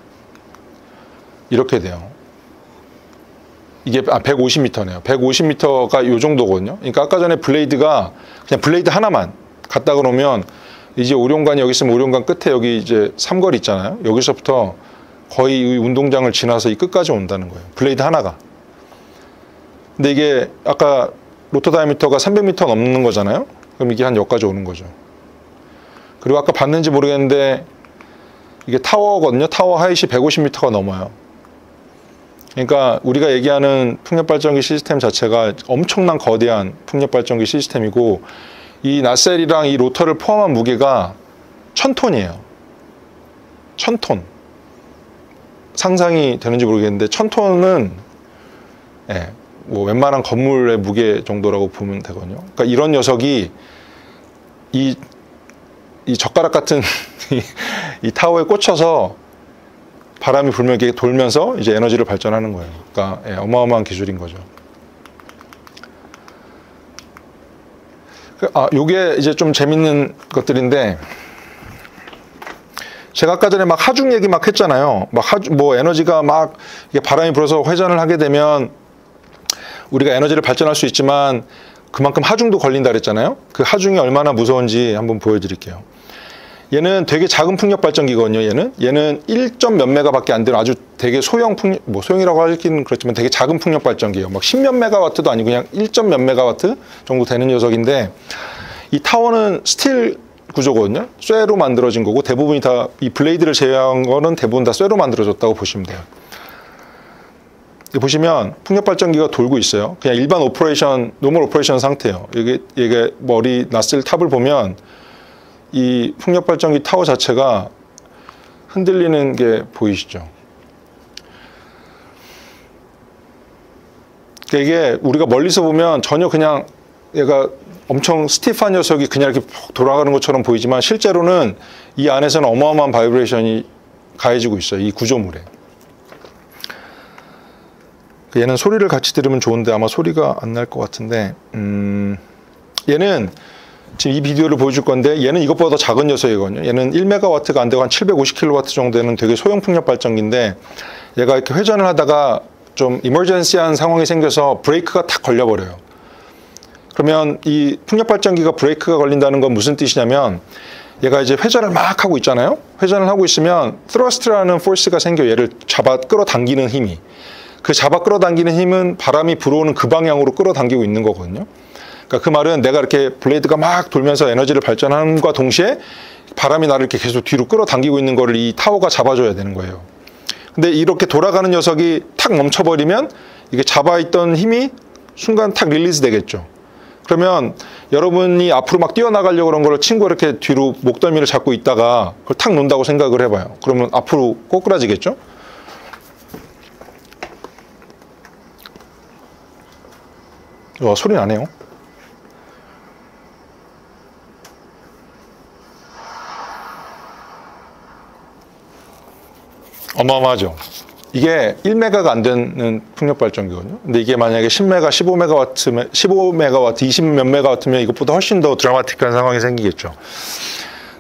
이렇게 돼요. 이게 150m네요. 150m가 요 정도거든요. 그러니까 아까 전에 블레이드가 그냥 블레이드 하나만 갖다 놓으면 이제 오룡관이 여기 있으면 오룡관 끝에 여기 이제 삼거리 있잖아요. 여기서부터 거의 이 운동장을 지나서 이 끝까지 온다는 거예요. 블레이드 하나가. 근데 이게 아까 로터 다이아미터가 300m 넘는 거잖아요. 그럼 이게 한 여기까지 오는 거죠. 그리고 아까 봤는지 모르겠는데 이게 타워거든요. 타워 하이시 150m가 넘어요. 그러니까 우리가 얘기하는 풍력발전기 시스템 자체가 엄청난 거대한 풍력발전기 시스템이고, 이 나셀이랑 이 로터를 포함한 무게가 1000톤이에요. 1000톤. 상상이 되는지 모르겠는데 1000톤은 뭐 웬만한 건물의 무게 정도라고 보면 되거든요. 그러니까 이런 녀석이 이 젓가락 같은 이 타워에 꽂혀서 바람이 불면 이렇게 돌면서 이제 에너지를 발전하는 거예요. 그러니까 어마어마한 기술인 거죠. 요게 이제 좀 재밌는 것들인데, 제가 아까 전에 막 하중 얘기 막 했잖아요. 막 뭐 에너지가 막 이게 바람이 불어서 회전을 하게 되면 우리가 에너지를 발전할 수 있지만 그만큼 하중도 걸린다 그랬잖아요. 그 하중이 얼마나 무서운지 한번 보여드릴게요. 얘는 되게 작은 풍력 발전기거든요. 얘는 1점 몇 메가밖에 안 되는 아주 되게 소형 풍력, 뭐 소형이라고 하기는 그렇지만 되게 작은 풍력 발전기예요. 막 10몇 메가와트도 아니고 그냥 1점 몇 메가와트 정도 되는 녀석인데, 이 타워는 스틸 구조거든요. 쇠로 만들어진 거고, 대부분이 다 이 블레이드를 제외한 거는 대부분 다 쇠로 만들어졌다고 보시면 돼요. 보시면 풍력 발전기가 돌고 있어요. 그냥 일반 오퍼레이션, 노멀 오퍼레이션 상태예요. 이게 머리 낫을 탑을 보면 이 풍력 발전기 타워 자체가 흔들리는 게 보이시죠? 그러니까 이게 우리가 멀리서 보면 전혀 그냥 얘가 엄청 스티프한 녀석이 그냥 이렇게 돌아가는 것처럼 보이지만, 실제로는 이 안에서는 어마어마한 바이브레이션이 가해지고 있어요. 이 구조물에. 얘는 소리를 같이 들으면 좋은데 아마 소리가 안 날 것 같은데, 얘는 지금 이 비디오를 보여줄 건데, 얘는 이것보다 더 작은 녀석이거든요. 얘는 1메가와트가 안 되고 한 750kW 정도 되는 되게 소형 풍력 발전기인데, 얘가 이렇게 회전을 하다가 좀 이머전시한 상황이 생겨서 브레이크가 탁 걸려버려요. 그러면 이 풍력 발전기가 브레이크가 걸린다는 건 무슨 뜻이냐면, 얘가 이제 회전을 막 하고 있잖아요. 회전을 하고 있으면 트러스트라는 포스가 생겨. 얘를 잡아 끌어당기는 힘이. 그 잡아 끌어당기는 힘은 바람이 불어오는 그 방향으로 끌어당기고 있는 거거든요. 그러니까 그 말은 내가 이렇게 블레이드가 막 돌면서 에너지를 발전하는과 동시에 바람이 나를 이렇게 계속 뒤로 끌어당기고 있는 거를 이 타워가 잡아줘야 되는 거예요. 근데 이렇게 돌아가는 녀석이 탁 멈춰버리면 이게 잡아있던 힘이 순간 탁 릴리즈 되겠죠. 그러면 여러분이 앞으로 막 뛰어나가려고 그런 거를 친구가 이렇게 뒤로 목덜미를 잡고 있다가 그걸 탁 놓는다고 생각을 해봐요. 그러면 앞으로 꼬꾸라지겠죠? 소리 나네요. 어마어마하죠. 이게 1메가가 안 되는 풍력 발전기거든요. 근데 이게 만약에 10메가, 15메가와트, 20 몇 메가와트면 이것보다 훨씬 더 드라마틱한 상황이 생기겠죠.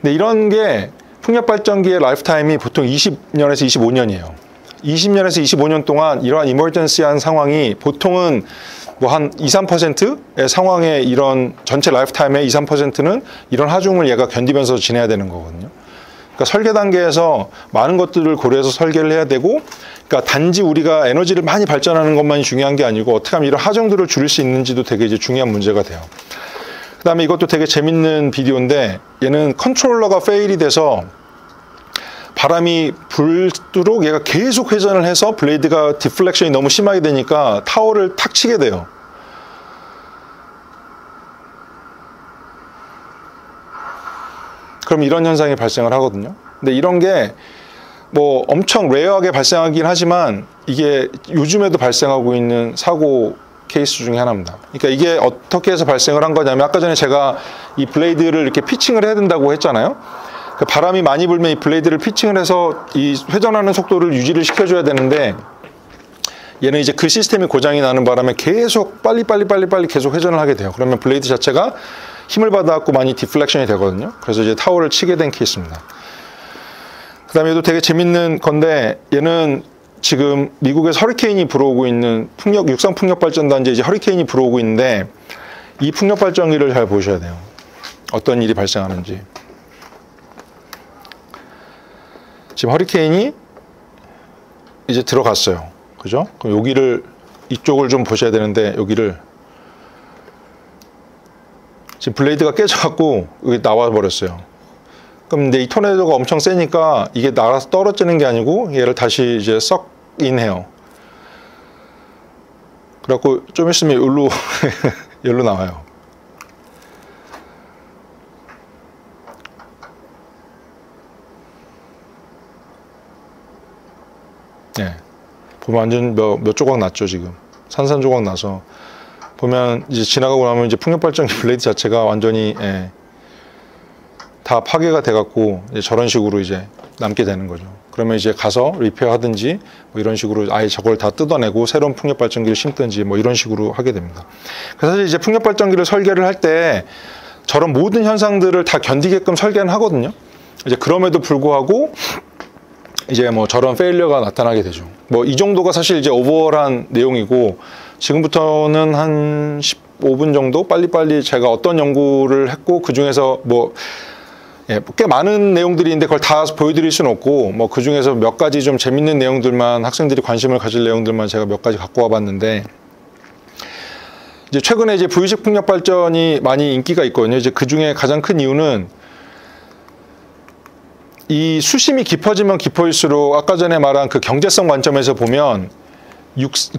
근데 이런 게 풍력 발전기의 라이프 타임이 보통 20년에서 25년이에요. 20년에서 25년 동안 이러한 이머전시한 상황이 보통은 뭐 한 2, 3%의 상황에 이런 전체 라이프 타임의 2, 3%는 이런 하중을 얘가 견디면서 지내야 되는 거거든요. 그러니까 설계 단계에서 많은 것들을 고려해서 설계를 해야 되고, 그러니까 단지 우리가 에너지를 많이 발전하는 것만이 중요한 게 아니고 어떻게 하면 이런 하중들을 줄일 수 있는지도 되게 이제 중요한 문제가 돼요. 그 다음에 이것도 되게 재밌는 비디오인데, 얘는 컨트롤러가 페일이 돼서 바람이 불도록 얘가 계속 회전을 해서 블레이드가 디플렉션이 너무 심하게 되니까 타워를 탁 치게 돼요. 그럼 이런 현상이 발생을 하거든요. 근데 이런 게 뭐 엄청 레어하게 발생하긴 하지만 이게 요즘에도 발생하고 있는 사고 케이스 중에 하나입니다. 그러니까 이게 어떻게 해서 발생을 한 거냐면, 아까 전에 제가 이 블레이드를 이렇게 피칭을 해야 된다고 했잖아요. 그 바람이 많이 불면 이 블레이드를 피칭을 해서 이 회전하는 속도를 유지를 시켜줘야 되는데, 얘는 이제 그 시스템이 고장이 나는 바람에 계속 빨리 계속 회전을 하게 돼요. 그러면 블레이드 자체가 힘을 받아갖고 많이 디플렉션이 되거든요. 그래서 이제 타워를 치게 된 케이스입니다. 그 다음에 얘도 되게 재밌는 건데, 얘는 지금 미국에서 허리케인이 불어오고 있는 육상 풍력 발전단지에 이제 허리케인이 불어오고 있는데, 이 풍력 발전기를 잘 보셔야 돼요. 어떤 일이 발생하는지. 지금 허리케인이 이제 들어갔어요. 그죠? 그럼 여기를, 이쪽을 좀 보셔야 되는데, 여기를 지금 블레이드가 깨져갖고 여기 나와 버렸어요. 그럼 근데 이 토네이도가 엄청 세니까 이게 날아서 떨어지는 게 아니고 얘를 다시 이제 썩 인해요. 그래갖고 좀 있으면 여기로 나와요. 네. 보면 완전 몇 조각 났죠, 지금. 산산조각 나서. 보면 이제 지나가고 나면 이제 풍력발전기 블레이드 자체가 완전히, 예, 다 파괴가 돼갖고 이제 저런 식으로 이제 남게 되는 거죠. 그러면 이제 가서 리페어 하든지 뭐 이런 식으로 아예 저걸 다 뜯어내고 새로운 풍력발전기를 심든지 뭐 이런 식으로 하게 됩니다. 그래서 사실 이제 풍력발전기를 설계를 할 때 저런 모든 현상들을 다 견디게끔 설계는 하거든요. 이제 그럼에도 불구하고 이제 뭐 저런 페일리어가 나타나게 되죠. 뭐 이 정도가 사실 이제 오버얼한 내용이고, 지금부터는 한 15분 정도 빨리빨리 제가 어떤 연구를 했고 그 중에서 뭐 꽤 많은 내용들이 있는데 그걸 다 보여드릴 수는 없고, 뭐 그 중에서 몇 가지 좀 재밌는 내용들만, 학생들이 관심을 가질 내용들만 제가 몇 가지 갖고 와봤는데, 이제 최근에 이제 부유식 풍력 발전이 많이 인기가 있거든요. 이제 그 중에 가장 큰 이유는 이 수심이 깊어지면 깊어질수록 아까 전에 말한 그 경제성 관점에서 보면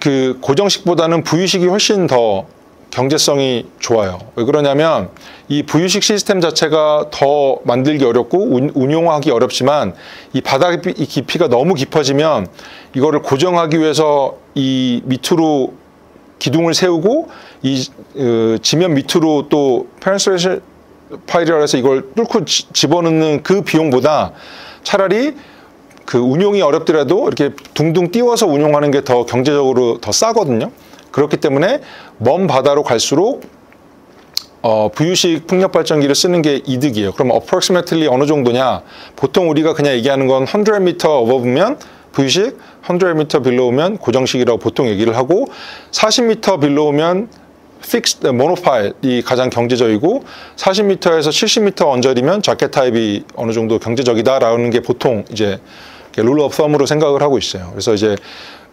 그 고정식보다는 부유식이 훨씬 더 경제성이 좋아요. 왜 그러냐면 이 부유식 시스템 자체가 더 만들기 어렵고 운용하기 어렵지만, 이 바닥 깊이가 너무 깊어지면 이거를 고정하기 위해서 이 밑으로 기둥을 세우고 이 지면 밑으로 또 페넨스트레이션 파일이라 해서 이걸 뚫고 집어넣는 그 비용보다 차라리 그 운용이 어렵더라도 이렇게 둥둥 띄워서 운용하는 게 더 경제적으로 더 싸거든요. 그렇기 때문에 먼 바다로 갈수록 부유식 풍력 발전기를 쓰는 게 이득이에요. 그럼 approximately 어느 정도냐? 보통 우리가 그냥 얘기하는 건 100m above 부유식, 100m below면 고정식이라고 보통 얘기를 하고, 40m below면 fixed monopile이 가장 경제적이고, 40m에서 70m 언저리면 자켓 타입이 어느 정도 경제적이다라는 게 보통 이제 룰 오브 썸으로 생각을 하고 있어요. 그래서 이제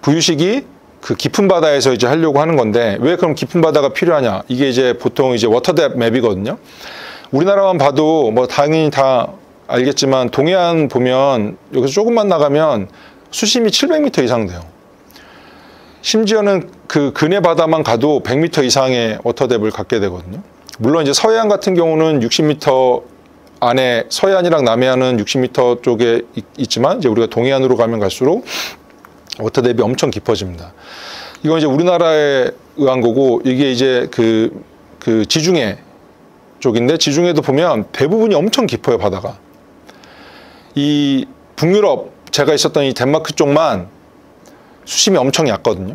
부유식이 그 깊은 바다에서 이제 하려고 하는 건데, 왜 그럼 깊은 바다가 필요하냐? 이게 이제 보통 이제 워터뎁 맵이거든요. 우리나라만 봐도 뭐 당연히 다 알겠지만 동해안 보면 여기서 조금만 나가면 수심이 700m 이상 돼요. 심지어는 그 근해 바다만 가도 100m 이상의 워터뎁을 갖게 되거든요. 물론 이제 서해안 같은 경우는 60m 안에, 서해안이랑 남해안은 60m 쪽에 있지만 이제 우리가 동해안으로 가면 갈수록 워터뎁이 엄청 깊어집니다. 이건 이제 우리나라에 의한 거고, 이게 이제 그 지중해 쪽인데, 지중해도 보면 대부분이 엄청 깊어요, 바다가. 이 북유럽, 제가 있었던 이 덴마크 쪽만 수심이 엄청 얕거든요.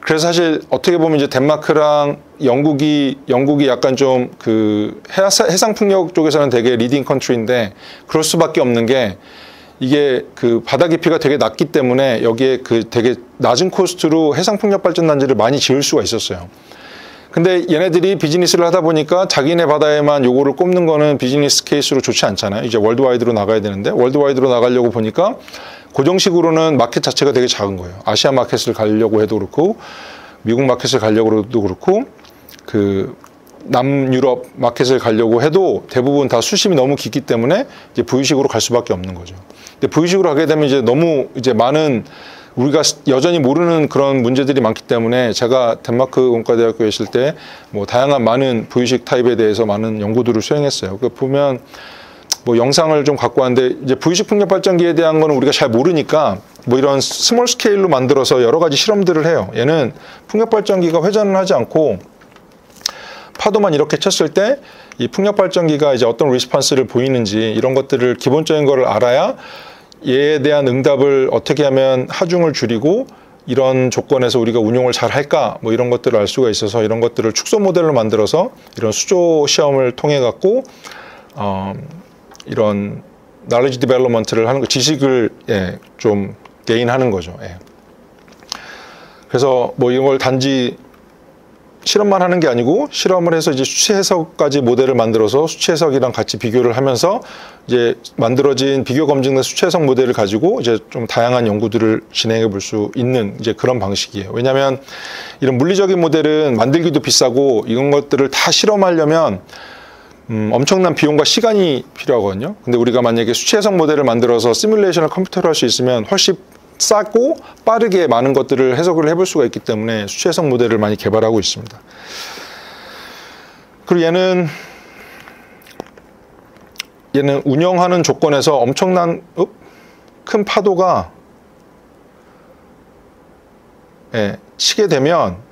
그래서 사실 어떻게 보면 이제 덴마크랑 영국이 약간 좀 그 해상 풍력 쪽에서는 되게 리딩 컨트리인데, 그럴 수밖에 없는 게 이게 그 바다 깊이가 되게 낮기 때문에 여기에 그 되게 낮은 코스트로 해상 풍력 발전 단지를 많이 지을 수가 있었어요. 근데 얘네들이 비즈니스를 하다 보니까 자기네 바다에만 요거를 꼽는 거는 비즈니스 케이스로 좋지 않잖아요. 이제 월드와이드로 나가야 되는데, 월드와이드로 나가려고 보니까 고정식으로는 마켓 자체가 되게 작은 거예요. 아시아 마켓을 가려고 해도 그렇고, 미국 마켓을 가려고 해도 그렇고, 그 남유럽 마켓을 가려고 해도 대부분 다 수심이 너무 깊기 때문에 이제 부유식으로 갈 수밖에 없는 거죠. 근데 부유식으로 가게 되면 이제 너무 이제 많은, 우리가 여전히 모르는 그런 문제들이 많기 때문에, 제가 덴마크 공과대학교에 있을 때 뭐 다양한 많은 부유식 타입에 대해서 많은 연구들을 수행했어요. 그 보면 뭐 영상을 좀 갖고 왔는데, 이제 부유식 풍력 발전기에 대한 거는 우리가 잘 모르니까 뭐 이런 스몰 스케일로 만들어서 여러 가지 실험들을 해요. 얘는 풍력 발전기가 회전을 하지 않고 파도만 이렇게 쳤을 때 이 풍력 발전기가 이제 어떤 리스폰스를 보이는지, 이런 것들을 기본적인 거를 알아야 얘에 대한 응답을 어떻게 하면 하중을 줄이고 이런 조건에서 우리가 운용을 잘 할까, 뭐 이런 것들을 알 수가 있어서, 이런 것들을 축소 모델로 만들어서 이런 수조 시험을 통해 갖고 이런 knowledge development를 하는 거, 지식을 좀 게인하는 거죠. 그래서 뭐 이걸 단지 실험만 하는 게 아니고, 실험을 해서 이제 수치 해석까지 모델을 만들어서 수치 해석이랑 같이 비교를 하면서 이제 만들어진 비교 검증된 수치 해석 모델을 가지고 이제 좀 다양한 연구들을 진행해 볼 수 있는 이제 그런 방식이에요. 왜냐하면 이런 물리적인 모델은 만들기도 비싸고, 이런 것들을 다 실험하려면 엄청난 비용과 시간이 필요하거든요. 근데 우리가 만약에 수치 해석 모델을 만들어서 시뮬레이션을 컴퓨터로 할 수 있으면 훨씬 싸고 빠르게 많은 것들을 해석을 해볼 수가 있기 때문에 수치 해석 모델을 많이 개발하고 있습니다. 그리고 얘는 운영하는 조건에서 엄청난 큰 파도가 치게 되면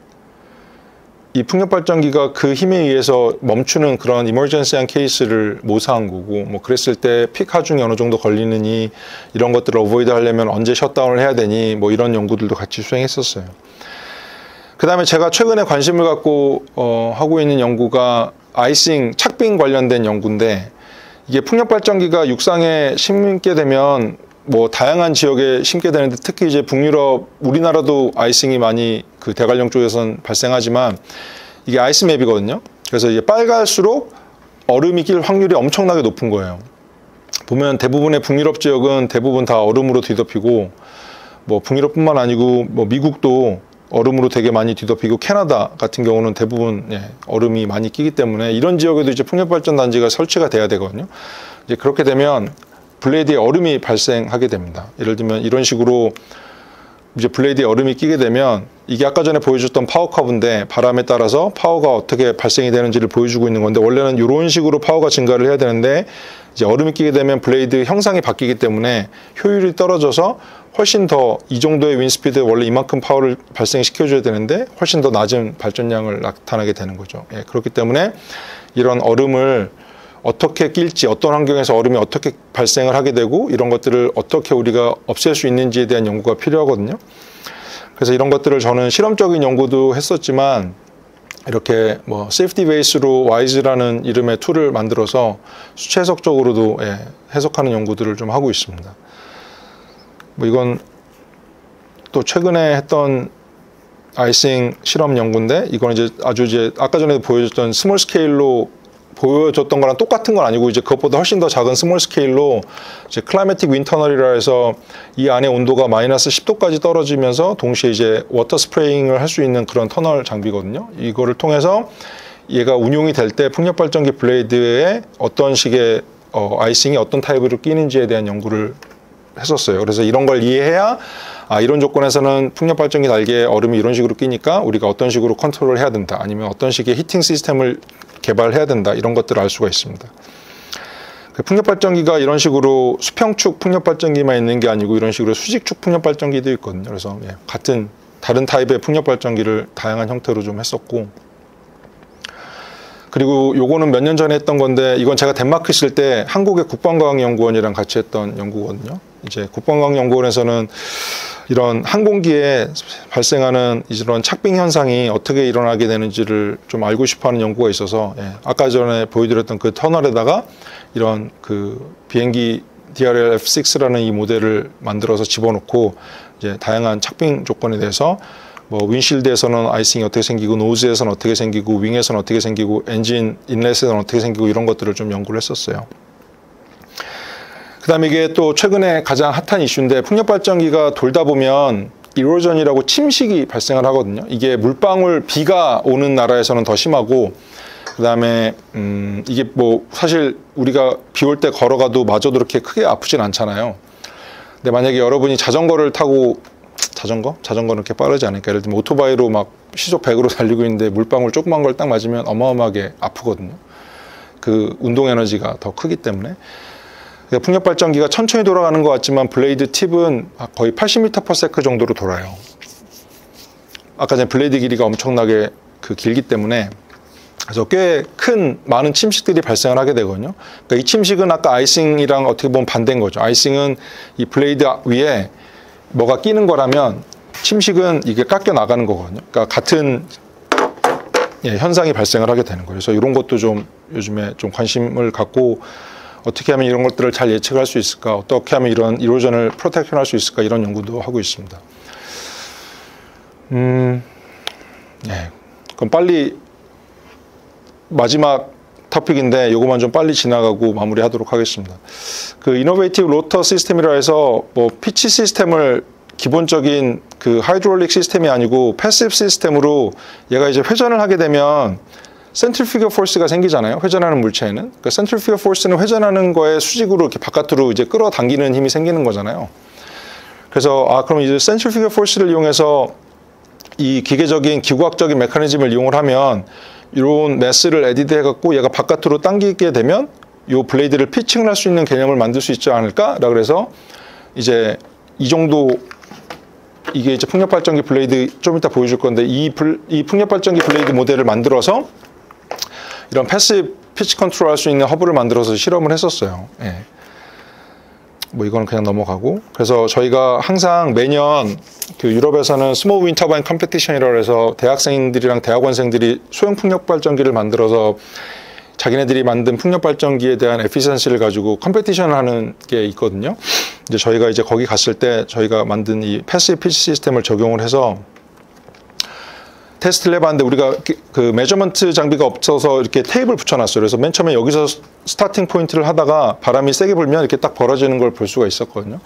이 풍력발전기가 그 힘에 의해서 멈추는 그런 이머전시한 케이스를 모사한 거고, 뭐 그랬을 때 픽 하중이 어느 정도 걸리느니, 이런 것들을 어보이드 하려면 언제 셧다운을 해야 되니, 뭐 이런 연구들도 같이 수행했었어요. 그 다음에 제가 최근에 관심을 갖고 하고 있는 연구가 아이싱, 착빙 관련된 연구인데 이게 풍력 발전기가 육상에 심게 되면 뭐 다양한 지역에 심게 되는데 특히 이제 북유럽, 우리나라도 아이싱이 많이 그 대관령 쪽에선 발생하지만 이게 아이스맵이거든요. 그래서 이게 빨갈수록 얼음이 낄 확률이 엄청나게 높은 거예요. 보면 대부분의 북유럽 지역은 대부분 다 얼음으로 뒤덮이고 뭐 북유럽뿐만 아니고 뭐 미국도 얼음으로 되게 많이 뒤덮이고 캐나다 같은 경우는 대부분 얼음이 많이 끼기 때문에 이런 지역에도 이제 풍력발전단지가 설치가 돼야 되거든요. 이제 그렇게 되면 블레이드에 얼음이 발생하게 됩니다. 예를 들면 이런 식으로 이제 블레이드에 얼음이 끼게 되면 이게 아까 전에 보여줬던 파워 커브인데 바람에 따라서 파워가 어떻게 발생이 되는지를 보여주고 있는 건데 원래는 이런 식으로 파워가 증가를 해야 되는데 이제 얼음이 끼게 되면 블레이드 형상이 바뀌기 때문에 효율이 떨어져서 훨씬 더 이 정도의 윈스피드에 원래 이만큼 파워를 발생시켜줘야 되는데 훨씬 더 낮은 발전량을 나타나게 되는 거죠. 그렇기 때문에 이런 얼음을 어떻게 낄지, 어떤 환경에서 얼음이 어떻게 발생을 하게 되고 이런 것들을 어떻게 우리가 없앨 수 있는지에 대한 연구가 필요하거든요. 그래서 이런 것들을 저는 실험적인 연구도 했었지만 이렇게 뭐 세이프티 베이스로 와이즈라는 이름의 툴을 만들어서 수치 해석적으로도 해석하는 연구들을 좀 하고 있습니다. 뭐 이건 또 최근에 했던 아이싱 실험 연구인데 이건 이제 아주 이제 아까 전에도 보여줬던 스몰 스케일로 보여줬던 거랑 똑같은 건 아니고 이제 그것보다 훨씬 더 작은 스몰 스케일로 이제 클라이매틱 윈터널이라 해서 이 안에 온도가 마이너스 10도까지 떨어지면서 동시에 이제 워터 스프레잉을 할 수 있는 그런 터널 장비거든요. 이거를 통해서 얘가 운용이 될 때 풍력 발전기 블레이드에 어떤 식의 아이싱이 어떤 타입으로 끼는지에 대한 연구를 했었어요. 그래서 이런 걸 이해해야 이런 조건에서는 풍력 발전기 날개에 얼음이 이런 식으로 끼니까 우리가 어떤 식으로 컨트롤을 해야 된다. 아니면 어떤 식의 히팅 시스템을 개발해야 된다. 이런 것들을 알 수가 있습니다. 풍력 발전기가 이런 식으로 수평축 풍력 발전기만 있는 게 아니고 이런 식으로 수직축 풍력 발전기도 있거든요. 그래서 같은 다른 타입의 풍력 발전기를 다양한 형태로 좀 했었고 그리고 요거는 몇 년 전에 했던 건데 이건 제가 덴마크 있을 때 한국의 국방과학연구원이랑 같이 했던 연구거든요. 이제 국방과학연구원에서는 이런 항공기에 발생하는 이런 착빙 현상이 어떻게 일어나게 되는지를 좀 알고 싶어하는 연구가 있어서 아까 전에 보여드렸던 그 터널에다가 이런 그 비행기 DRL F6라는 이 모델을 만들어서 집어넣고 이제 다양한 착빙 조건에 대해서 뭐 윈실드에서는 아이싱이 어떻게 생기고 노즈에서는 어떻게 생기고 윙에서는 어떻게 생기고 엔진 인렛에서는 어떻게 생기고 이런 것들을 좀 연구를 했었어요. 그 다음에 이게 또 최근에 가장 핫한 이슈인데 풍력 발전기가 돌다 보면 이로전이라고 침식이 발생을 하거든요. 이게 물방울 비가 오는 나라에서는 더 심하고 그 다음에 이게 뭐 사실 우리가 비 올 때 걸어가도 마저도 그렇게 크게 아프진 않잖아요. 근데 만약에 여러분이 자전거를 타고 자전거는 그렇게 빠르지 않으니까 예를 들면 오토바이로 막 시속 100으로 달리고 있는데 물방울 조그만 걸 딱 맞으면 어마어마하게 아프거든요. 그 운동 에너지가 더 크기 때문에. 풍력 발전기가 천천히 돌아가는 것 같지만 블레이드 팁은 거의 80m/s 정도로 돌아요. 아까 전에 블레이드 길이가 엄청나게 길기 때문에 그래서 꽤 많은 침식들이 발생을 하게 되거든요. 그러니까 이 침식은 아까 아이싱이랑 어떻게 보면 반대인 거죠. 아이싱은 이 블레이드 위에 뭐가 끼는 거라면 침식은 이게 깎여 나가는 거거든요. 그러니까 같은 현상이 발생을 하게 되는 거예요. 그래서 이런 것도 좀 요즘에 좀 관심을 갖고 어떻게 하면 이런 것들을 잘 예측할 수 있을까? 어떻게 하면 이런 이로전을 프로텍션 할 수 있을까? 이런 연구도 하고 있습니다. 그럼 빨리 마지막 토픽인데 이거만 좀 빨리 지나가고 마무리하도록 하겠습니다. 그 이노베이티브 로터 시스템이라 해서 뭐 피치 시스템을 기본적인 그 하이드롤릭 시스템이 아니고 패시브 시스템으로 얘가 이제 회전을 하게 되면 센트리퓨거 포스가 생기잖아요. 회전하는 물체에는. 그러니까 센트리퓨거 포스는 회전하는 거에 수직으로 이렇게 바깥으로 이제 끌어당기는 힘이 생기는 거잖아요. 그래서 그럼 이제 센트리퓨거 포스를 이용해서 이 기계적인 기구학적인 메커니즘을 이용을 하면 이런 매스를 에디드 해갖고 얘가 바깥으로 당기게 되면 이 블레이드를 피칭을 할 수 있는 개념을 만들 수 있지 않을까라 그래서 이제 이 정도 이게 이제 풍력 발전기 블레이드 좀 이따 보여줄 건데 이 풍력 발전기 블레이드 모델을 만들어서 이런 패시브 피치 컨트롤 할 수 있는 허브를 만들어서 실험을 했었어요. 뭐 이거는 그냥 넘어가고 그래서 저희가 항상 매년 그 유럽에서는 스몰 윈 터바인 컴피티션이라고 해서 대학생들이랑 대학원생들이 소형 풍력 발전기를 만들어서 자기네들이 만든 풍력 발전기에 대한 에피션시를 가지고 컴페티션을 하는 게 있거든요. 이제 저희가 이제 거기 갔을 때 저희가 만든 이 패시브 피치 시스템을 적용을 해서 테스트를 해봤는데 우리가 그 메저먼트 장비가 없어서 이렇게 테이블 붙여놨어요. 그래서 맨 처음에 여기서 스타팅 포인트를 하다가 바람이 세게 불면 이렇게 딱 벌어지는 걸 볼 수가 있었거든요.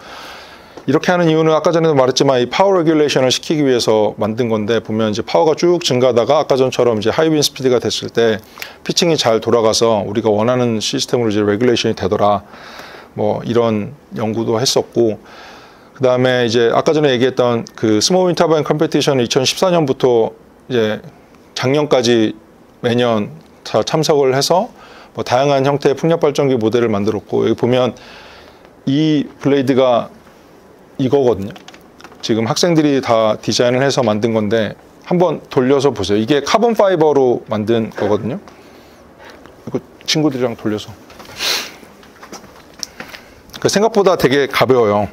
이렇게 하는 이유는 아까 전에도 말했지만 이 파워 레귤레이션을 시키기 위해서 만든 건데 보면 이제 파워가 쭉 증가하다가 아까 전처럼 이제 하이 윈 스피드가 됐을 때 피칭이 잘 돌아가서 우리가 원하는 시스템으로 이제 레귤레이션이 되더라. 뭐 이런 연구도 했었고 그 다음에 이제 아까 전에 얘기했던 그 스몰 윈 터바인 컴페티션을 2014년부터 이제 작년까지 매년 다 참석을 해서 뭐 다양한 형태의 풍력 발전기 모델을 만들었고 여기 보면 이 블레이드가 이거거든요. 지금 학생들이 다 디자인을 해서 만든 건데 한번 돌려서 보세요. 이게 카본 파이버로 만든 거거든요. 이거 친구들이랑 돌려서. 생각보다 되게 가벼워요.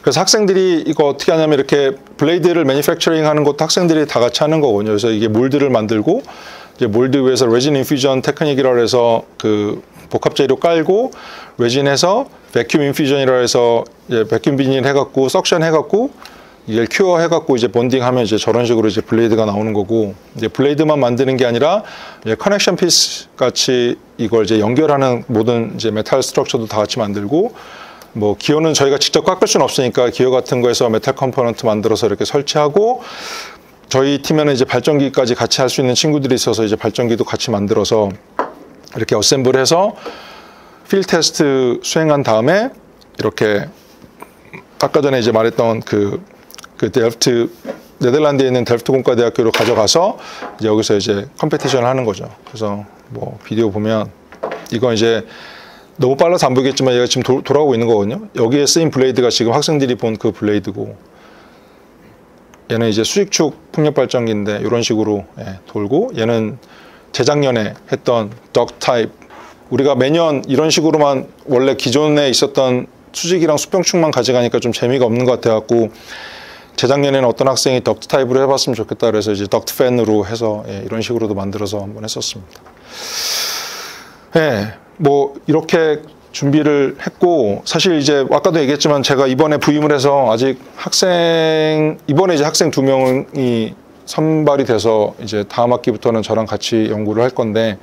그래서 학생들이 이거 어떻게 하냐면 이렇게 블레이드를 매니팩처링 하는 것도 학생들이 다 같이 하는 거거든요. 그래서 이게 몰드를 만들고 이제 몰드 위에서 레진 인퓨전 테크닉이라 해서 그 복합 재료 깔고 레진해서 베큐um 인퓨전이라 해서 이제 베큐um 비닐 해갖고 석션 해갖고 이걸 큐어 해갖고 이제 본딩하면 이제 저런 식으로 이제 블레이드가 나오는 거고 이제 블레이드만 만드는 게 아니라 이제 커넥션 피스 같이 이걸 이제 연결하는 모든 이제 메탈 스트럭처도 다 같이 만들고 뭐 기어는 저희가 직접 깎을 수는 없으니까 기어 같은 거에서 메탈 컴포넌트 만들어서 이렇게 설치하고 저희 팀에는 이제 발전기까지 같이 할 수 있는 친구들이 있어서 이제 발전기도 같이 만들어서 이렇게 어셈블해서 필드 테스트 수행한 다음에 이렇게 아까 전에 이제 말했던 그 델프트 네덜란드에 있는 델프트 공과대학교로 가져가서 이제 여기서 이제 컴페티션을 하는 거죠. 그래서 뭐 비디오 보면 이건 이제 너무 빨라서 안 보이겠지만 얘가 지금 돌아오고 있는 거거든요. 여기에 쓰인 블레이드가 지금 학생들이 본 그 블레이드고 얘는 이제 수직축 풍력 발전기인데 이런 식으로 돌고 얘는 재작년에 했던 덕 타입 우리가 매년 이런 식으로만 원래 기존에 있었던 수직이랑 수평축만 가져가니까 좀 재미가 없는 것 같아갖고 재작년에는 어떤 학생이 덕트 타입으로 해봤으면 좋겠다 그래서 이제 덕트 팬으로 해서 이런 식으로도 만들어서 한번 했었습니다. 뭐 이렇게 준비를 했고 사실 이제 아까도 얘기했지만 제가 이번에 부임을 해서 아직 이번에 이제 학생 2명이 선발이 돼서 이제 다음 학기부터는 저랑 같이 연구를 할 건데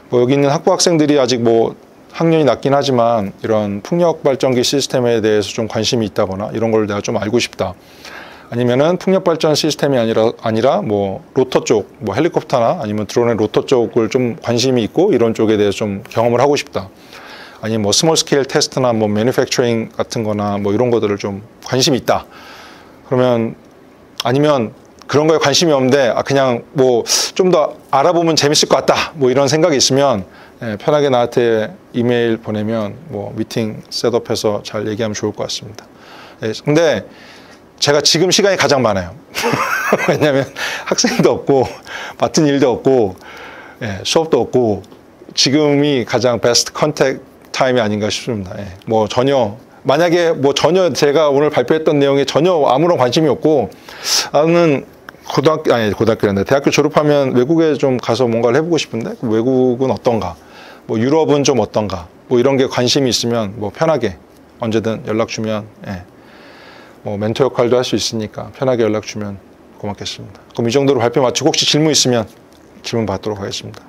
뭐 여기 있는 학부 학생들이 아직 뭐 학년이 낮긴 하지만 이런 풍력 발전기 시스템에 대해서 좀 관심이 있다거나 이런 걸 내가 좀 알고 싶다. 아니면은 풍력 발전 시스템이 아니라 뭐 로터 쪽, 뭐 헬리콥터나 아니면 드론의 로터 쪽을 좀 관심이 있고 이런 쪽에 대해서 좀 경험을 하고 싶다. 아니면 뭐 스몰 스케일 테스트나 뭐 매니팩처링 같은 거나 뭐 이런 것들을 좀 관심이 있다. 그러면 아니면 그런 거에 관심이 없는데 그냥 뭐 좀 더 알아보면 재밌을 것 같다. 뭐 이런 생각이 있으면 편하게 나한테 이메일 보내면 뭐 미팅 셋업해서 잘 얘기하면 좋을 것 같습니다. 근데 제가 지금 시간이 가장 많아요. 왜냐하면 학생도 없고 맡은 일도 없고 수업도 없고 지금이 가장 베스트 컨택 타임이 아닌가 싶습니다. 뭐 만약에 뭐 전혀 제가 오늘 발표했던 내용에 전혀 아무런 관심이 없고 나는 고등학교란다. 대학교 졸업하면 외국에 좀 가서 뭔가를 해보고 싶은데 외국은 어떤가? 뭐 유럽은 좀 어떤가? 뭐 이런 게 관심이 있으면 뭐 편하게 언제든 연락 주면 뭐 멘토 역할도 할 수 있으니까 편하게 연락 주면 고맙겠습니다. 그럼 이 정도로 발표 마치고 혹시 질문 있으면 질문 받도록 하겠습니다.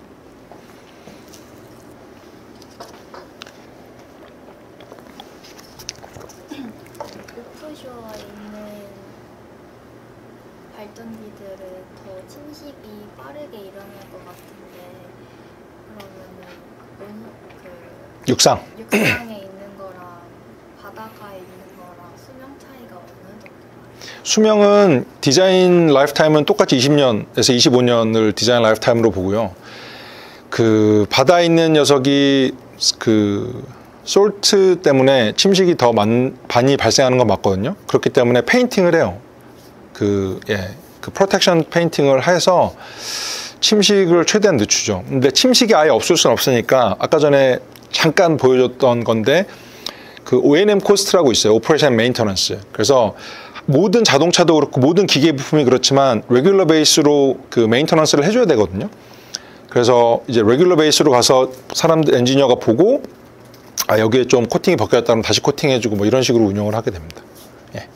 오프쇼어에 있는 발전기들은 더 침식이 빠르게 일어날 것 같은데 그러면은 육상에 있는 거랑 바닷가에 있는 거랑 수명 차이가 어느 정도? 수명은 디자인 라이프타임은 똑같이 20년에서 25년을 디자인 라이프타임으로 보고요. 그 바다에 있는 녀석이 그 솔트 때문에 침식이 더 많이 발생하는 건 맞거든요. 그렇기 때문에 페인팅을 해요. 그 프로텍션 페인팅을 해서 침식을 최대한 늦추죠. 근데 침식이 아예 없을 수는 없으니까 아까 전에 잠깐 보여줬던 건데 그 O&M 코스트라고 있어요. 오퍼레이션 메인터넌스. 그래서 모든 자동차도 그렇고 모든 기계 부품이 그렇지만 레귤러 베이스로 그 메인터넌스를 해줘야 되거든요. 그래서 이제 레귤러 베이스로 가서 사람들 엔지니어가 보고 아 여기에 좀 코팅이 벗겨졌다면 다시 코팅해주고 뭐 이런 식으로 운영을 하게 됩니다. 예.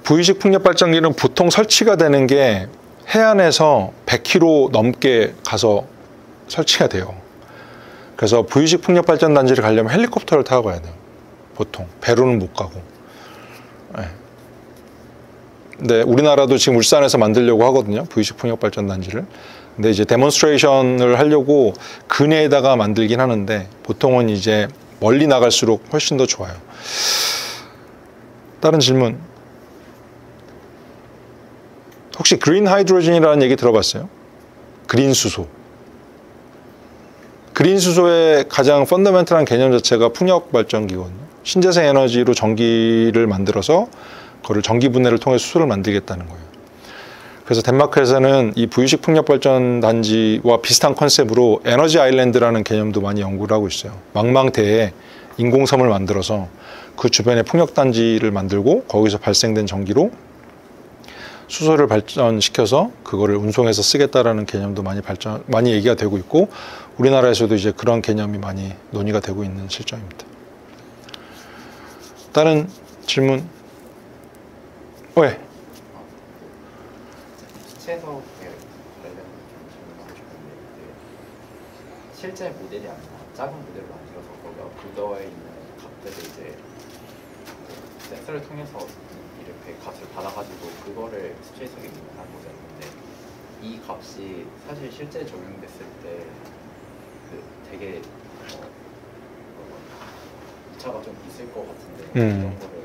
V식 풍력 발전기는 보통 설치가 되는 게 해안에서 100km 넘게 가서 설치가 돼요. 그래서 V식 풍력 발전 단지를 가려면 헬리콥터를 타고 가야 돼요. 보통 배로는 못 가고. 네. 근데 우리나라도 지금 울산에서 만들려고 하거든요. V식 풍력 발전 단지를. 근데 이제 데몬스트레이션을 하려고 근해에다가 만들긴 하는데 보통은 이제 멀리 나갈수록 훨씬 더 좋아요. 다른 질문. 혹시 그린 하이드로젠이라는 얘기 들어봤어요? 그린 수소. 그린 수소의 가장 펀더멘털한 개념 자체가 풍력 발전기거든요. 신재생 에너지로 전기를 만들어서 그거를 전기 분해를 통해 수소를 만들겠다는 거예요. 그래서 덴마크에서는 이 V식 풍력 발전 단지와 비슷한 컨셉으로 에너지 아일랜드라는 개념도 많이 연구를 하고 있어요. 망망대해에 인공섬을 만들어서 그 주변에 풍력 단지를 만들고 거기서 발생된 전기로 수소를 발전시켜서 그거를 운송해서 쓰겠다라는 개념도 많이 얘기가 되고 있고 우리나라에서도 이제 그런 개념이 많이 논의가 되고 있는 실정입니다. 다른 질문? 왜? 수채석에 관련된 질문을 하고 싶은데 실제 모델이 아니라 작은 모델을 만들어서 거기가 구도에 있는 값들을 이제 센서를 통해서 이렇게 값을 받아가지고 그거를 수채석에 입력한 모델인데 이 값이 사실 실제 적용됐을 때 그 되게 차가 좀 있을 것 같은데 그런 거를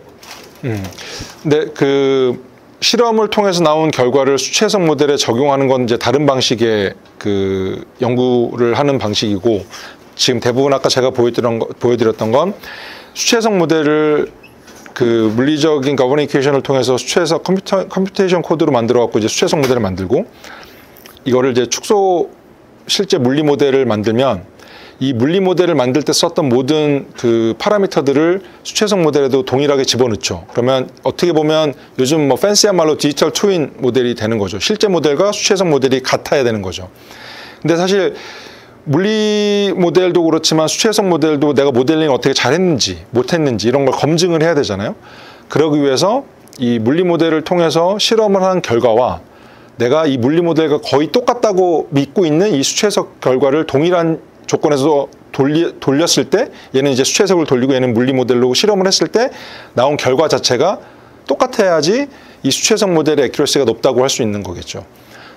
근데 그 실험을 통해서 나온 결과를 수채석 모델에 적용하는 건 이제 다른 방식의 그 연구를 하는 방식이고 지금 대부분 아까 제가 보여드렸던 건 수채석 모델을 그 물리적인 거버닝케이션을 통해서 수채석 컴퓨테이션 코드로 만들어 갖고 이제 수채석 모델을 만들고 이거를 이제 축소 실제 물리 모델을 만들면 이 물리 모델을 만들 때 썼던 모든 그 파라미터들을 수채석 모델에도 동일하게 집어넣죠. 그러면 어떻게 보면 요즘 뭐 팬시한 말로 디지털 트윈 모델이 되는 거죠. 실제 모델과 수채석 모델이 같아야 되는 거죠. 근데 사실 물리 모델도 그렇지만 수채석 모델도 내가 모델링 어떻게 잘했는지 못했는지 이런 걸 검증을 해야 되잖아요. 그러기 위해서 이 물리 모델을 통해서 실험을 한 결과와 내가 이 물리 모델과 거의 똑같다고 믿고 있는 이 수채석 결과를 동일한 조건에서 돌렸을 때 얘는 이제 수채석을 돌리고 얘는 물리 모델로 실험을 했을 때 나온 결과 자체가 똑같아야지 이 수채석 모델의 애큐러시가 높다고 할 수 있는 거겠죠.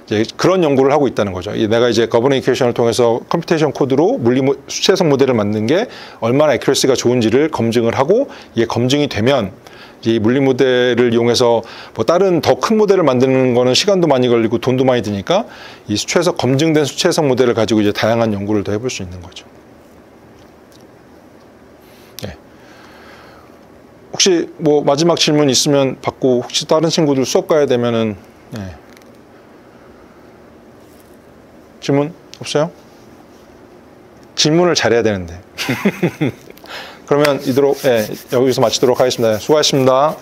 이제 그런 연구를 하고 있다는 거죠. 내가 이제 거버닝케이션을 통해서 컴퓨테이션 코드로 수채석 모델을 만든 게 얼마나 애큐러시가 좋은지를 검증을 하고 이게 검증이 되면 이 물리 모델을 이용해서 뭐 다른 더 큰 모델을 만드는 거는 시간도 많이 걸리고 돈도 많이 드니까 이 검증된 수채석 모델을 가지고 이제 다양한 연구를 더 해볼 수 있는 거죠. 네. 혹시 뭐 마지막 질문 있으면 받고 혹시 다른 친구들 수업 가야 되면은 네. 질문 없어요? 질문을 잘해야 되는데. 그러면 여기서 마치도록 하겠습니다. 수고하셨습니다.